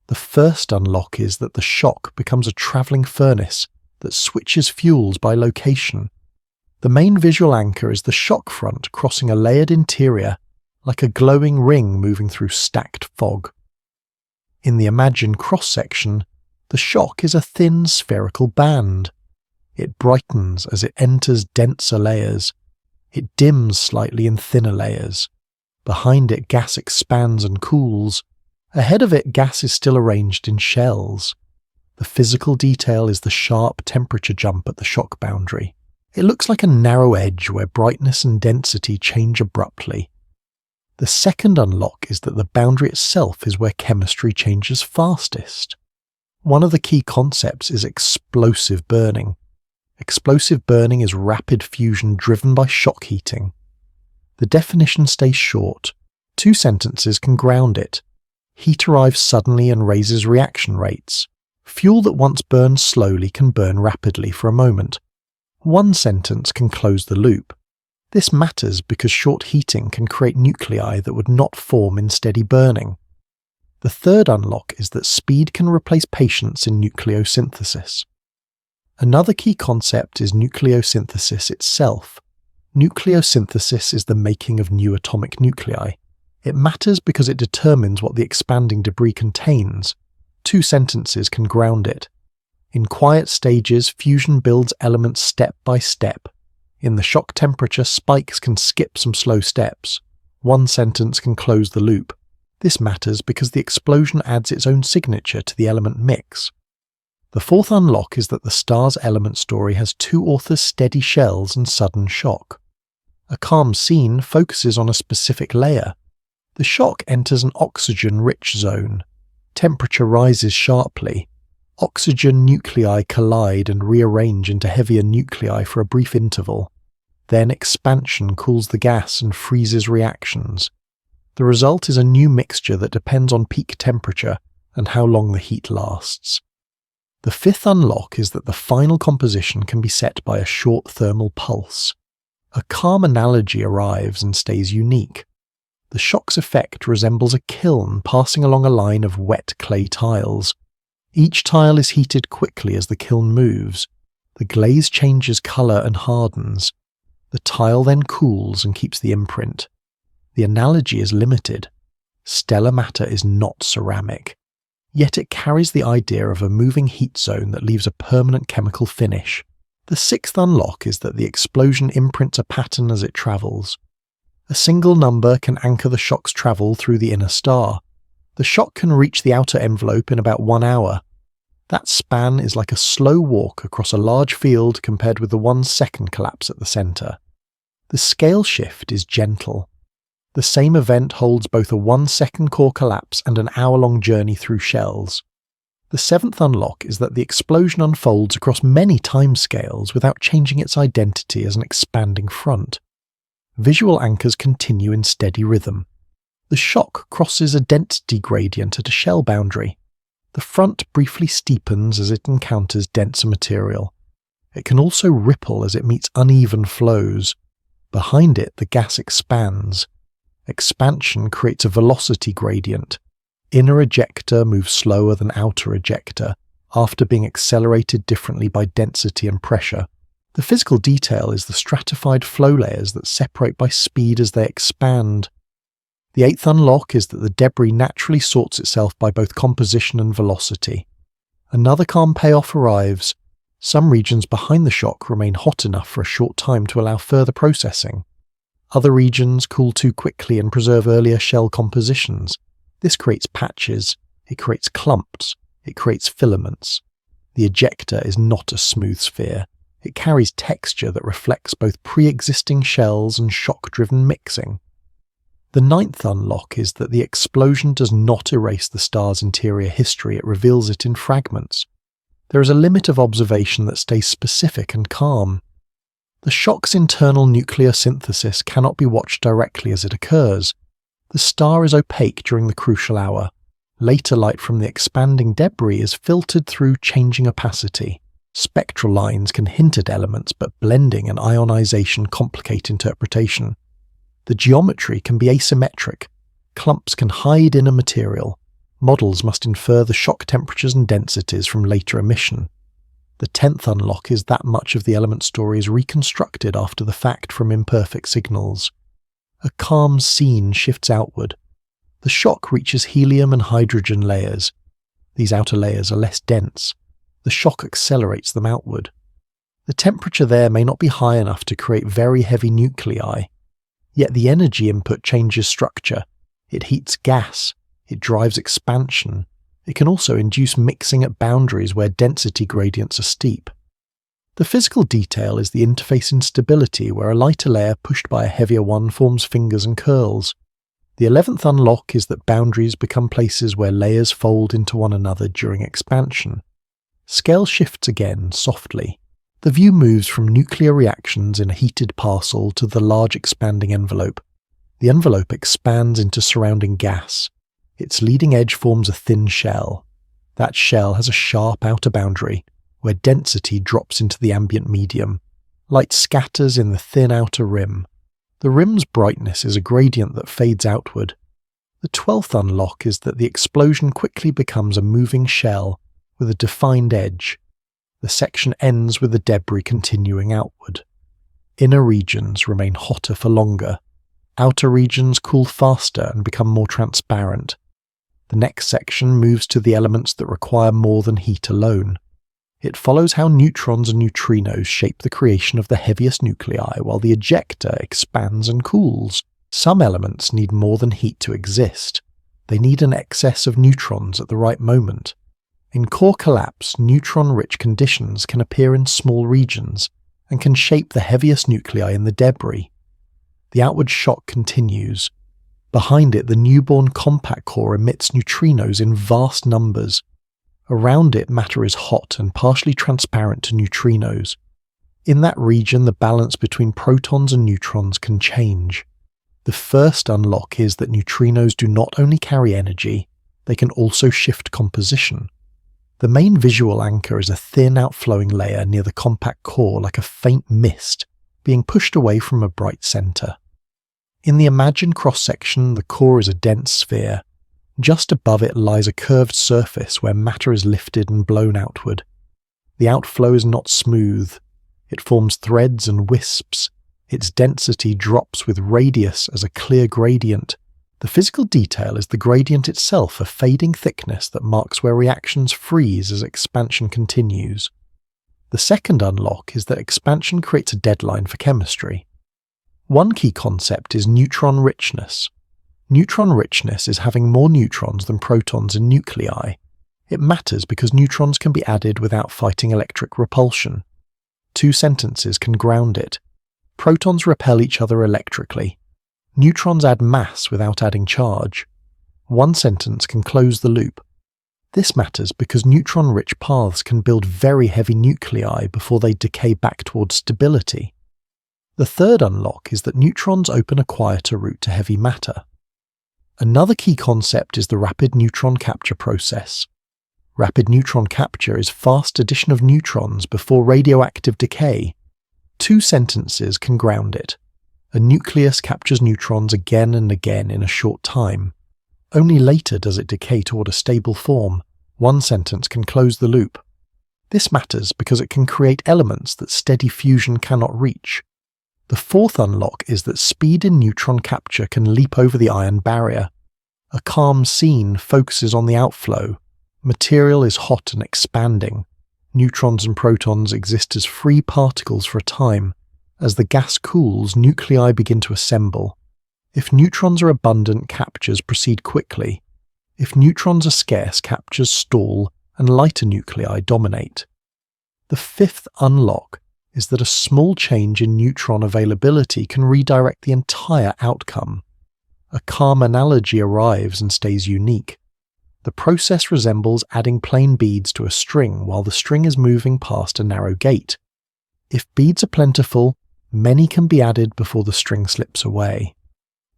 The first unlock is that the shock becomes a travelling furnace that switches fuels by location. The main visual anchor is the shock front crossing a layered interior, like a glowing ring moving through stacked fog. In the imagined cross-section, the shock is a thin spherical band. It brightens as it enters denser layers. It dims slightly in thinner layers. Behind it, gas expands and cools. Ahead of it, gas is still arranged in shells. The physical detail is the sharp temperature jump at the shock boundary. It looks like a narrow edge where brightness and density change abruptly. The second unlock is that the boundary itself is where chemistry changes fastest. One of the key concepts is explosive burning. Explosive burning is rapid fusion driven by shock heating. The definition stays short. 2 sentences can ground it. Heat arrives suddenly and raises reaction rates. Fuel that once burned slowly can burn rapidly for a moment. 1 sentence can close the loop. This matters because short heating can create nuclei that would not form in steady burning. The third unlock is that speed can replace patience in nucleosynthesis. Another key concept is nucleosynthesis itself. Nucleosynthesis is the making of new atomic nuclei. It matters because it determines what the expanding debris contains. 2 sentences can ground it. In quiet stages, fusion builds elements step by step. In the shock temperature, spikes can skip some slow steps. 1 sentence can close the loop. This matters because the explosion adds its own signature to the element mix. The 4th unlock is that the star's element story has 2 authors' steady shells and sudden shock. A calm scene focuses on a specific layer. The shock enters an oxygen-rich zone. Temperature rises sharply. Oxygen nuclei collide and rearrange into heavier nuclei for a brief interval. Then expansion cools the gas and freezes reactions. The result is a new mixture that depends on peak temperature and how long the heat lasts. The 5th unlock is that the final composition can be set by a short thermal pulse. A calm analogy arrives and stays unique. The shock's effect resembles a kiln passing along a line of wet clay tiles. Each tile is heated quickly as the kiln moves. The glaze changes colour and hardens. The tile then cools and keeps the imprint. The analogy is limited. Stellar matter is not ceramic, yet it carries the idea of a moving heat zone that leaves a permanent chemical finish. The sixth unlock is that the explosion imprints a pattern as it travels. A single number can anchor the shock's travel through the inner star. The shock can reach the outer envelope in about 1 hour. That span is like a slow walk across a large field compared with the 1 second collapse at the centre. The scale shift is gentle. The same event holds both a 1 second core collapse and an hour-long journey through shells. The seventh unlock is that the explosion unfolds across many timescales without changing its identity as an expanding front. Visual anchors continue in steady rhythm. The shock crosses a density gradient at a shell boundary. The front briefly steepens as it encounters denser material. It can also ripple as it meets uneven flows. Behind it, the gas expands. Expansion creates a velocity gradient. Inner ejecta moves slower than outer ejecta, after being accelerated differently by density and pressure. The physical detail is the stratified flow layers that separate by speed as they expand. The eighth unlock is that the debris naturally sorts itself by both composition and velocity. Another calm payoff arrives. Some regions behind the shock remain hot enough for a short time to allow further processing. Other regions cool too quickly and preserve earlier shell compositions. This creates patches, it creates clumps, it creates filaments. The ejecta is not a smooth sphere. It carries texture that reflects both pre-existing shells and shock-driven mixing. The ninth unlock is that the explosion does not erase the star's interior history, it reveals it in fragments. There is a limit of observation that stays specific and calm. The shock's internal nucleosynthesis cannot be watched directly as it occurs. The star is opaque during the crucial hour. Later light from the expanding debris is filtered through changing opacity. Spectral lines can hint at elements, but blending and ionization complicate interpretation. The geometry can be asymmetric. Clumps can hide inner material. Models must infer the shock temperatures and densities from later emission. The 10th unlock is that much of the element story is reconstructed after the fact from imperfect signals. A calm scene shifts outward. The shock reaches helium and hydrogen layers. These outer layers are less dense. The shock accelerates them outward. The temperature there may not be high enough to create very heavy nuclei. Yet the energy input changes structure. It heats gas. It drives expansion. It can also induce mixing at boundaries where density gradients are steep. The physical detail is the interface instability where a lighter layer pushed by a heavier one forms fingers and curls. The 11th unlock is that boundaries become places where layers fold into one another during expansion. Scale shifts again, softly. The view moves from nuclear reactions in a heated parcel to the large expanding envelope. The envelope expands into surrounding gas. Its leading edge forms a thin shell. That shell has a sharp outer boundary, where density drops into the ambient medium. Light scatters in the thin outer rim. The rim's brightness is a gradient that fades outward. The 12th unlock is that the explosion quickly becomes a moving shell with a defined edge. The section ends with the debris continuing outward. Inner regions remain hotter for longer. Outer regions cool faster and become more transparent. The next section moves to the elements that require more than heat alone. It follows how neutrons and neutrinos shape the creation of the heaviest nuclei while the ejecta expands and cools. Some elements need more than heat to exist. They need an excess of neutrons at the right moment. In core collapse, neutron-rich conditions can appear in small regions and can shape the heaviest nuclei in the debris. The outward shock continues. Behind it, the newborn compact core emits neutrinos in vast numbers. Around it, matter is hot and partially transparent to neutrinos. In that region, the balance between protons and neutrons can change. The first unlock is that neutrinos do not only carry energy, they can also shift composition. The main visual anchor is a thin outflowing layer near the compact core like a faint mist, being pushed away from a bright center. In the imagined cross-section, the core is a dense sphere. Just above it lies a curved surface where matter is lifted and blown outward. The outflow is not smooth. It forms threads and wisps. Its density drops with radius as a clear gradient. The physical detail is the gradient itself, a fading thickness that marks where reactions freeze as expansion continues. The second unlock is that expansion creates a deadline for chemistry. One key concept is neutron richness. Neutron richness is having more neutrons than protons in nuclei. It matters because neutrons can be added without fighting electric repulsion. Two sentences can ground it. Protons repel each other electrically. Neutrons add mass without adding charge. One sentence can close the loop. This matters because neutron-rich paths can build very heavy nuclei before they decay back towards stability. The third unlock is that neutrons open a quieter route to heavy matter. Another key concept is the rapid neutron capture process. Rapid neutron capture is fast addition of neutrons before radioactive decay. Two sentences can ground it. A nucleus captures neutrons again and again in a short time. Only later does it decay toward a stable form. One sentence can close the loop. This matters because it can create elements that steady fusion cannot reach. The fourth unlock is that speed in neutron capture can leap over the ion barrier. A calm scene focuses on the outflow. Material is hot and expanding. Neutrons and protons exist as free particles for a time. As the gas cools, nuclei begin to assemble. If neutrons are abundant, captures proceed quickly. If neutrons are scarce, captures stall, and lighter nuclei dominate. The fifth unlock is that a small change in neutron availability can redirect the entire outcome. A calm analogy arrives and stays unique. The process resembles adding plain beads to a string while the string is moving past a narrow gate. If beads are plentiful, many can be added before the string slips away.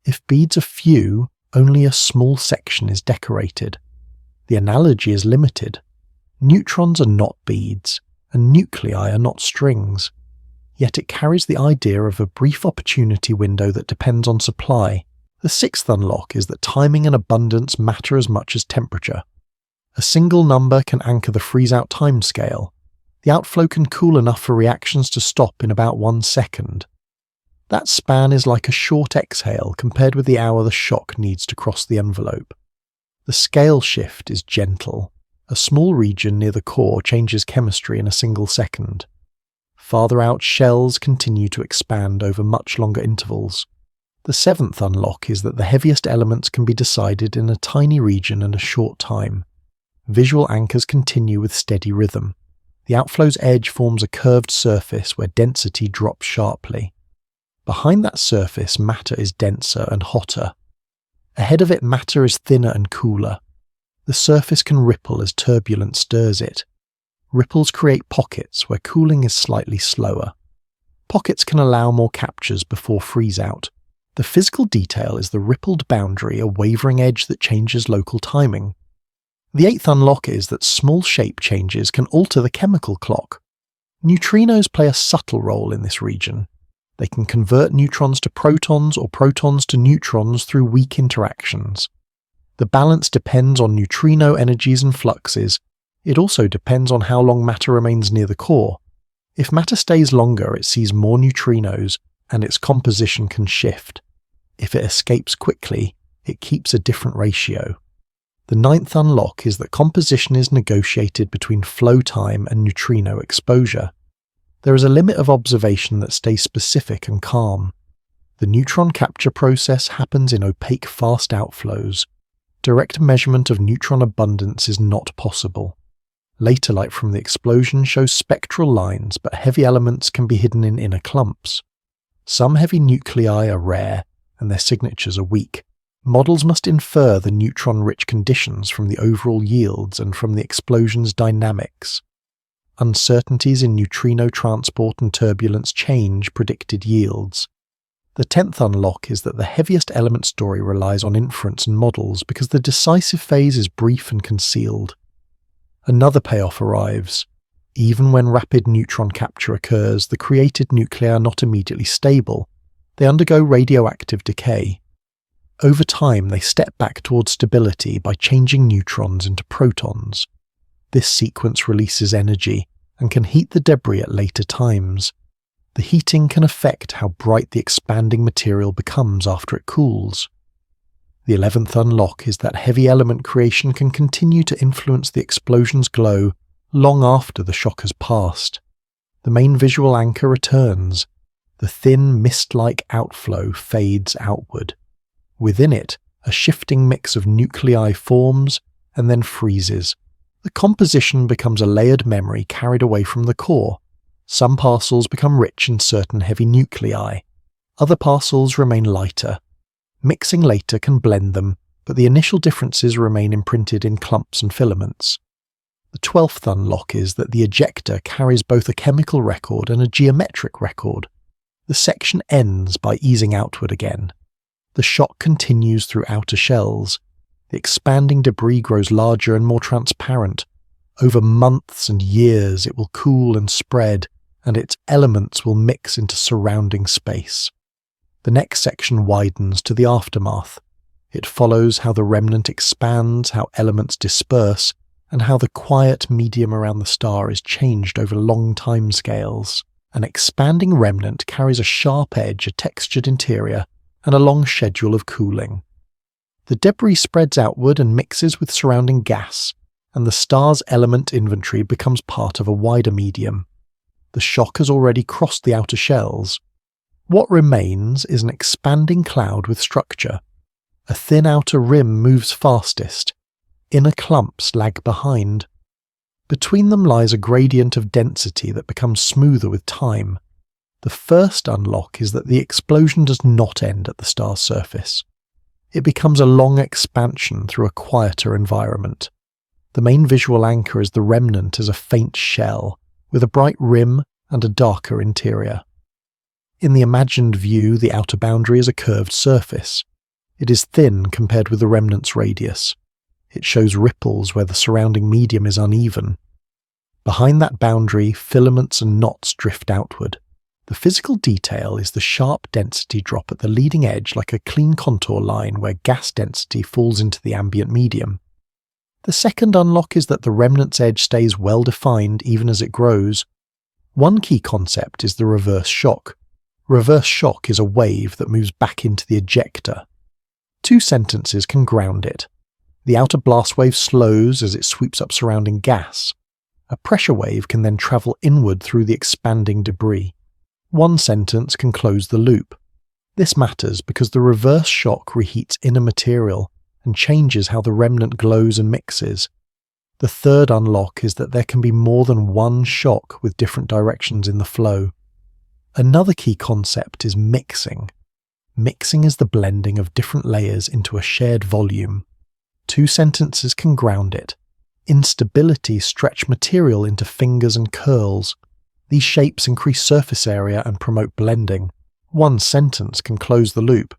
If beads are few, only a small section is decorated. The analogy is limited. Neutrons are not beads, and nuclei are not strings. Yet it carries the idea of a brief opportunity window that depends on supply. The sixth unlock is that timing and abundance matter as much as temperature. A single number can anchor the freeze-out timescale. The outflow can cool enough for reactions to stop in about 1 second. That span is like a short exhale compared with the hour the shock needs to cross the envelope. The scale shift is gentle. A small region near the core changes chemistry in a single second. Farther out shells continue to expand over much longer intervals. The seventh unlock is that the heaviest elements can be decided in a tiny region and a short time. Visual anchors continue with steady rhythm. The outflow's edge forms a curved surface where density drops sharply. Behind that surface, matter is denser and hotter. Ahead of it, matter is thinner and cooler. The surface can ripple as turbulence stirs it. Ripples create pockets where cooling is slightly slower. Pockets can allow more captures before freeze-out. The physical detail is the rippled boundary, a wavering edge that changes local timing. The eighth unlock is that small shape changes can alter the chemical clock. Neutrinos play a subtle role in this region. They can convert neutrons to protons or protons to neutrons through weak interactions. The balance depends on neutrino energies and fluxes. It also depends on how long matter remains near the core. If matter stays longer, it sees more neutrinos, and its composition can shift. If it escapes quickly, it keeps a different ratio. The ninth unlock is that composition is negotiated between flow time and neutrino exposure. There is a limit of observation that stays specific and calm. The neutron capture process happens in opaque fast outflows. Direct measurement of neutron abundance is not possible. Later light from the explosion shows spectral lines, but heavy elements can be hidden in inner clumps. Some heavy nuclei are rare, and their signatures are weak. Models must infer the neutron-rich conditions from the overall yields and from the explosion's dynamics. Uncertainties in neutrino transport and turbulence change predicted yields. The 10th unlock is that the heaviest element story relies on inference and models because the decisive phase is brief and concealed. Another payoff arrives. Even when rapid neutron capture occurs, the created nuclei are not immediately stable. They undergo radioactive decay. Over time, they step back towards stability by changing neutrons into protons. This sequence releases energy and can heat the debris at later times. The heating can affect how bright the expanding material becomes after it cools. The 11th unlock is that heavy element creation can continue to influence the explosion's glow long after the shock has passed. The main visual anchor returns. The thin, mist-like outflow fades outward. Within it, a shifting mix of nuclei forms and then freezes. The composition becomes a layered memory carried away from the core. Some parcels become rich in certain heavy nuclei. Other parcels remain lighter. Mixing later can blend them, but the initial differences remain imprinted in clumps and filaments. The 12th unlock is that the ejector carries both a chemical record and a geometric record. The section ends by easing outward again. The shock continues through outer shells. The expanding debris grows larger and more transparent. Over months and years it will cool and spread, and its elements will mix into surrounding space. The next section widens to the aftermath. It follows how the remnant expands, how elements disperse, and how the quiet medium around the star is changed over long timescales. An expanding remnant carries a sharp edge, a textured interior, and a long schedule of cooling. The debris spreads outward and mixes with surrounding gas, and the star's element inventory becomes part of a wider medium. The shock has already crossed the outer shells. What remains is an expanding cloud with structure. A thin outer rim moves fastest. Inner clumps lag behind. Between them lies a gradient of density that becomes smoother with time. The first unlock is that the explosion does not end at the star's surface. It becomes a long expansion through a quieter environment. The main visual anchor is the remnant as a faint shell, with a bright rim and a darker interior. In the imagined view, the outer boundary is a curved surface. It is thin compared with the remnant's radius. It shows ripples where the surrounding medium is uneven. Behind that boundary, filaments and knots drift outward. The physical detail is the sharp density drop at the leading edge, like a clean contour line where gas density falls into the ambient medium. The second unlock is that the remnant's edge stays well defined even as it grows. One key concept is the reverse shock. Reverse shock is a wave that moves back into the ejector. 2 sentences can ground it. The outer blast wave slows as it sweeps up surrounding gas. A pressure wave can then travel inward through the expanding debris. 1 sentence can close the loop. This matters because the reverse shock reheats inner material and changes how the remnant glows and mixes. The third unlock is that there can be more than one shock with different directions in the flow. Another key concept is mixing. Mixing is the blending of different layers into a shared volume. 2 sentences can ground it. Instabilities stretch material into fingers and curls. These shapes increase surface area and promote blending. 1 sentence can close the loop.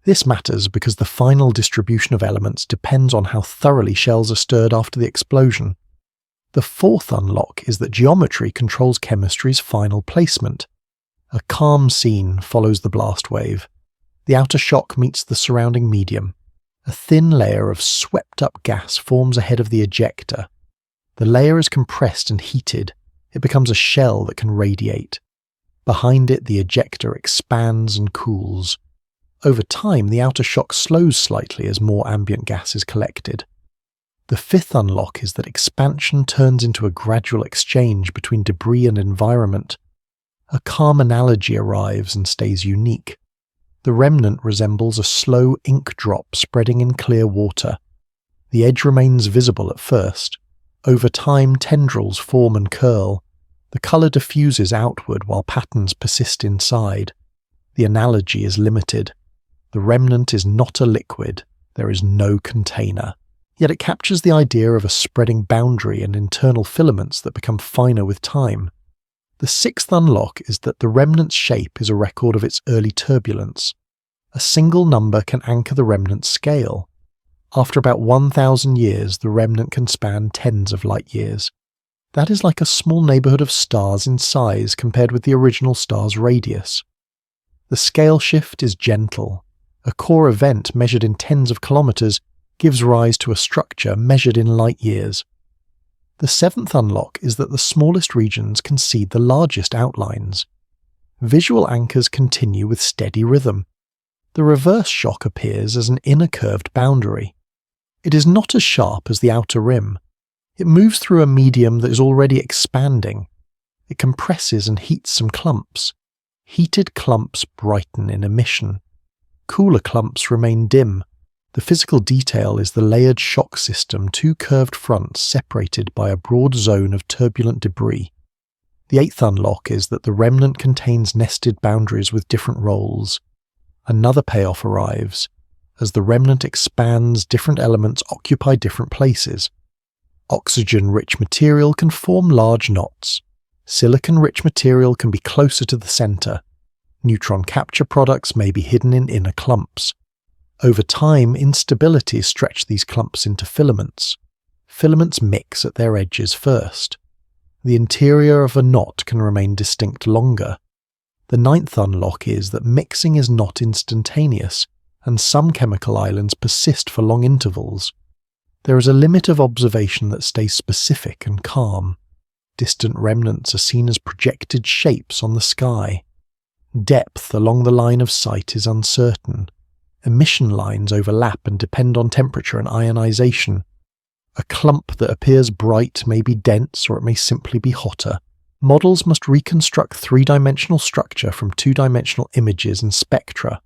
This matters because the final distribution of elements depends on how thoroughly shells are stirred after the explosion. The 4th unlock is that geometry controls chemistry's final placement. A calm scene follows the blast wave. The outer shock meets the surrounding medium. A thin layer of swept-up gas forms ahead of the ejector. The layer is compressed and heated. It becomes a shell that can radiate. Behind it, the ejector expands and cools. Over time, the outer shock slows slightly as more ambient gas is collected. The 5th unlock is that expansion turns into a gradual exchange between debris and environment. A calm analogy arrives and stays unique. The remnant resembles a slow ink drop spreading in clear water. The edge remains visible at first. Over time, tendrils form and curl. The colour diffuses outward while patterns persist inside. The analogy is limited. The remnant is not a liquid. There is no container. Yet it captures the idea of a spreading boundary and internal filaments that become finer with time. The 6th unlock is that the remnant's shape is a record of its early turbulence. A single number can anchor the remnant's scale. After about 1,000 years, the remnant can span tens of light years. That is like a small neighbourhood of stars in size compared with the original star's radius. The scale shift is gentle. A core event measured in tens of kilometers gives rise to a structure measured in light years. The seventh unlock is that the smallest regions concede the largest outlines. Visual anchors continue with steady rhythm. The reverse shock appears as an inner curved boundary. It is not as sharp as the outer rim. It moves through a medium that is already expanding. It compresses and heats some clumps. Heated clumps brighten in emission. Cooler clumps remain dim. The physical detail is the layered shock system, two curved fronts separated by a broad zone of turbulent debris. The eighth unlock is that the remnant contains nested boundaries with different roles. Another payoff arrives. As the remnant expands, different elements occupy different places. Oxygen-rich material can form large knots. Silicon-rich material can be closer to the center. Neutron capture products may be hidden in inner clumps. Over time, instabilities stretch these clumps into filaments. Filaments mix at their edges first. The interior of a knot can remain distinct longer. The ninth unlock is that mixing is not instantaneous, and some chemical islands persist for long intervals. There is a limit of observation that stays specific and calm. Distant remnants are seen as projected shapes on the sky. Depth along the line of sight is uncertain. Emission lines overlap and depend on temperature and ionization. A clump that appears bright may be dense or it may simply be hotter. Models must reconstruct three-dimensional structure from two-dimensional images and spectra.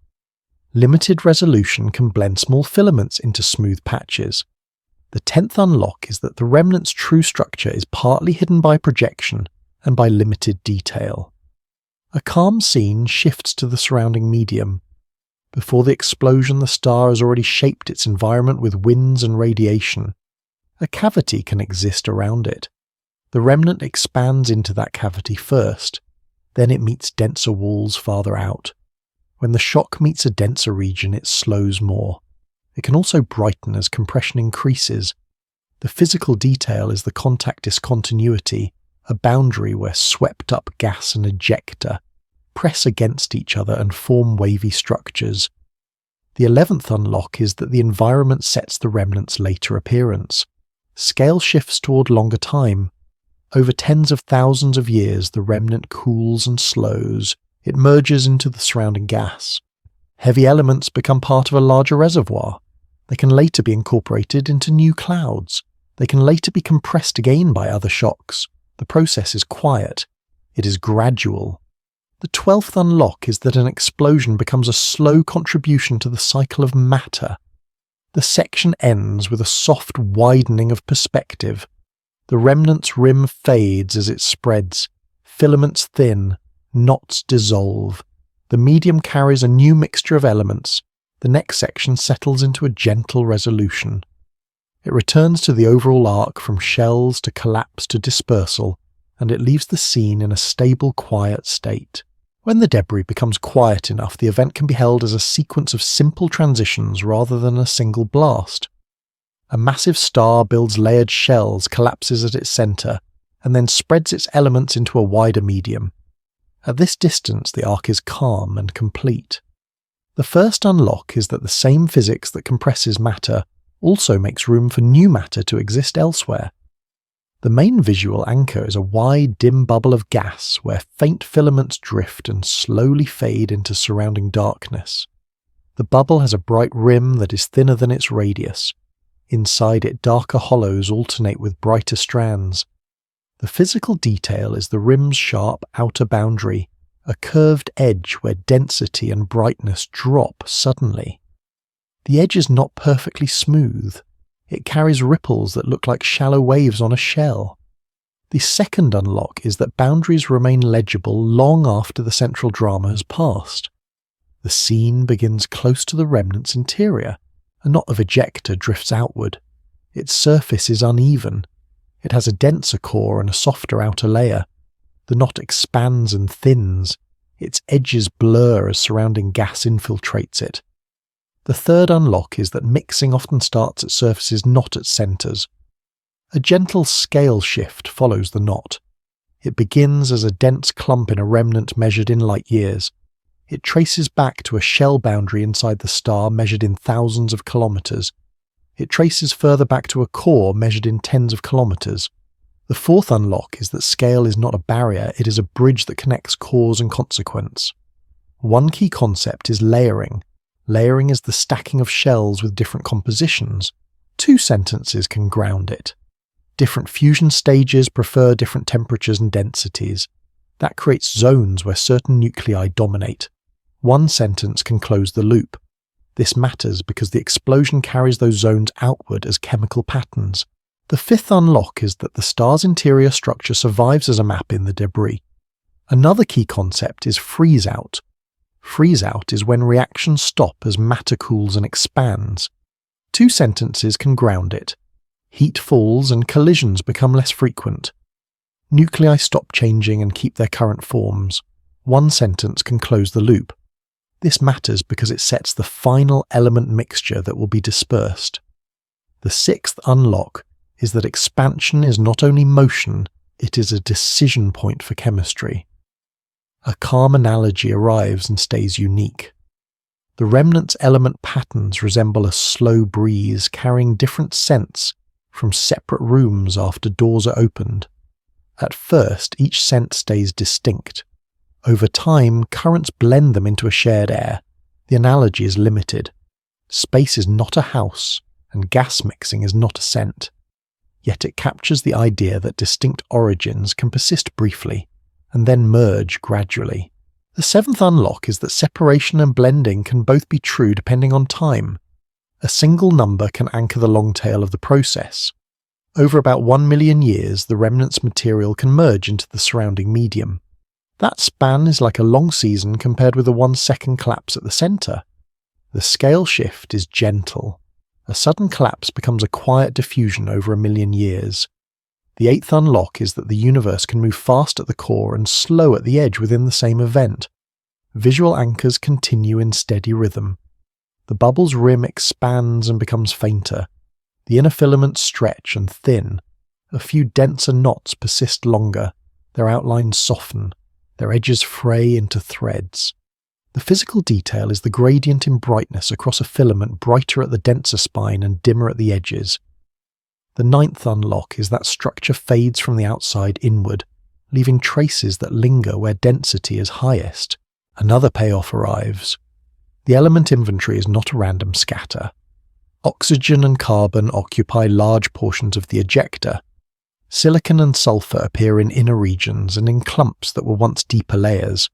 Limited resolution can blend small filaments into smooth patches. The 10th unlock is that the remnant's true structure is partly hidden by projection and by limited detail. A calm scene shifts to the surrounding medium. Before the explosion, the star has already shaped its environment with winds and radiation. A cavity can exist around it. The remnant expands into that cavity first, then it meets denser walls farther out. When the shock meets a denser region, it slows more. It can also brighten as compression increases. The physical detail is the contact discontinuity, a boundary where swept-up gas and ejecta press against each other and form wavy structures. The 11th unlock is that the environment sets the remnant's later appearance. Scale shifts toward longer time. Over tens of thousands of years, the remnant cools and slows. It merges into the surrounding gas. Heavy elements become part of a larger reservoir. They can later be incorporated into new clouds. They can later be compressed again by other shocks. The process is quiet. It is gradual. The 12th unlock is that an explosion becomes a slow contribution to the cycle of matter. The section ends with a soft widening of perspective. The remnant's rim fades as it spreads. Filaments thin. Knots dissolve. The medium carries a new mixture of elements. The next section settles into a gentle resolution. It returns to the overall arc from shells to collapse to dispersal, and it leaves the scene in a stable, quiet state. When the debris becomes quiet enough, the event can be held as a sequence of simple transitions rather than a single blast. A massive star builds layered shells, collapses at its center, and then spreads its elements into a wider medium. At this distance, the arc is calm and complete. The first unlock is that the same physics that compresses matter also makes room for new matter to exist elsewhere. The main visual anchor is a wide, dim bubble of gas where faint filaments drift and slowly fade into surrounding darkness. The bubble has a bright rim that is thinner than its radius. Inside it, darker hollows alternate with brighter strands. The physical detail is the rim's sharp outer boundary, a curved edge where density and brightness drop suddenly. The edge is not perfectly smooth. It carries ripples that look like shallow waves on a shell. The second unlock is that boundaries remain legible long after the central drama has passed. The scene begins close to the remnant's interior. A knot of ejecta drifts outward. Its surface is uneven. It has a denser core and a softer outer layer. The knot expands and thins. Its edges blur as surrounding gas infiltrates it. The third unlock is that mixing often starts at surfaces not at centers. A gentle scale shift follows the knot. It begins as a dense clump in a remnant measured in light years. It traces back to a shell boundary inside the star measured in thousands of kilometers. It traces further back to a core measured in tens of kilometers. The fourth unlock is that scale is not a barrier, it is a bridge that connects cause and consequence. One key concept is layering. Layering is the stacking of shells with different compositions. 2 sentences can ground it. Different fusion stages prefer different temperatures and densities. That creates zones where certain nuclei dominate. 1 sentence can close the loop. This matters because the explosion carries those zones outward as chemical patterns. The 5th unlock is that the star's interior structure survives as a map in the debris. Another key concept is freeze-out. Freeze-out is when reactions stop as matter cools and expands. 2 sentences can ground it. Heat falls and collisions become less frequent. Nuclei stop changing and keep their current forms. 1 sentence can close the loop. This matters because it sets the final element mixture that will be dispersed. The 6th unlock is that expansion is not only motion, it is a decision point for chemistry. A calm analogy arrives and stays unique. The remnants' element patterns resemble a slow breeze carrying different scents from separate rooms after doors are opened. At first, each scent stays distinct. Over time, currents blend them into a shared air. The analogy is limited. Space is not a house, and gas mixing is not a scent. Yet it captures the idea that distinct origins can persist briefly, and then merge gradually. The 7th unlock is that separation and blending can both be true depending on time. A single number can anchor the long tail of the process. Over about 1 million years, the remnants material can merge into the surrounding medium. That span is like a long season compared with a 1-second collapse at the center. The scale shift is gentle. A sudden collapse becomes a quiet diffusion over 1 million years. The 8th unlock is that the universe can move fast at the core and slow at the edge within the same event. Visual anchors continue in steady rhythm. The bubble's rim expands and becomes fainter. The inner filaments stretch and thin. A few denser knots persist longer. Their outlines soften. Their edges fray into threads. The physical detail is the gradient in brightness across a filament, brighter at the denser spine and dimmer at the edges. The 9th unlock is that structure fades from the outside inward, leaving traces that linger where density is highest. Another payoff arrives. The element inventory is not a random scatter. Oxygen and carbon occupy large portions of the ejector. Silicon and sulfur appear in inner regions and in clumps that were once deeper layers.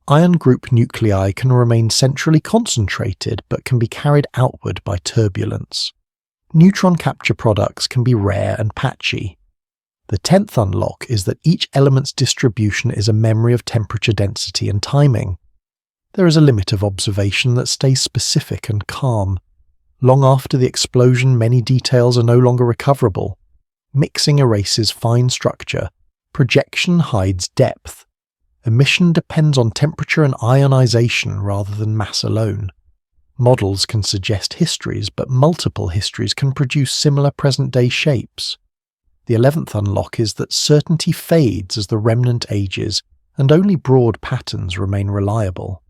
Iron group nuclei can remain centrally concentrated but can be carried outward by turbulence. Neutron capture products can be rare and patchy. The 10th unlock is that each element's distribution is a memory of temperature, density, and timing. There is a limit of observation that stays specific and calm. Long after the explosion, many details are no longer recoverable. Mixing erases fine structure. Projection hides depth. Emission depends on temperature and ionization rather than mass alone. Models can suggest histories, but multiple histories can produce similar present-day shapes. The 11th unlock is that certainty fades as the remnant ages, and only broad patterns remain reliable.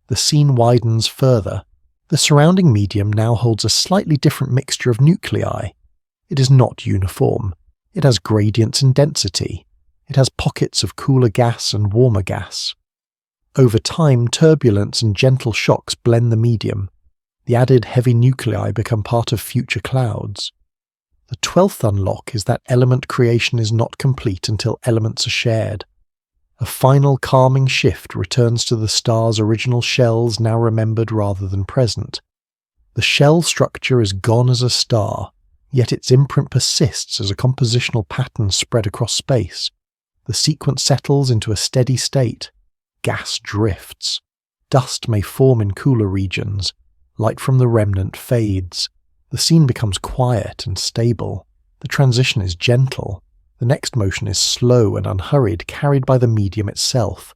The scene widens further. The surrounding medium now holds a slightly different mixture of nuclei. It is not uniform. It has gradients in density. It has pockets of cooler gas and warmer gas. Over time, turbulence and gentle shocks blend the medium. The added heavy nuclei become part of future clouds. The 12th unlock is that element creation is not complete until elements are shared. A final calming shift returns to the star's original shells, now remembered rather than present. The shell structure is gone as a star, yet its imprint persists as a compositional pattern spread across space. The sequence settles into a steady state. Gas drifts. Dust may form in cooler regions. Light from the remnant fades. The scene becomes quiet and stable. The transition is gentle. The next motion is slow and unhurried, carried by the medium itself.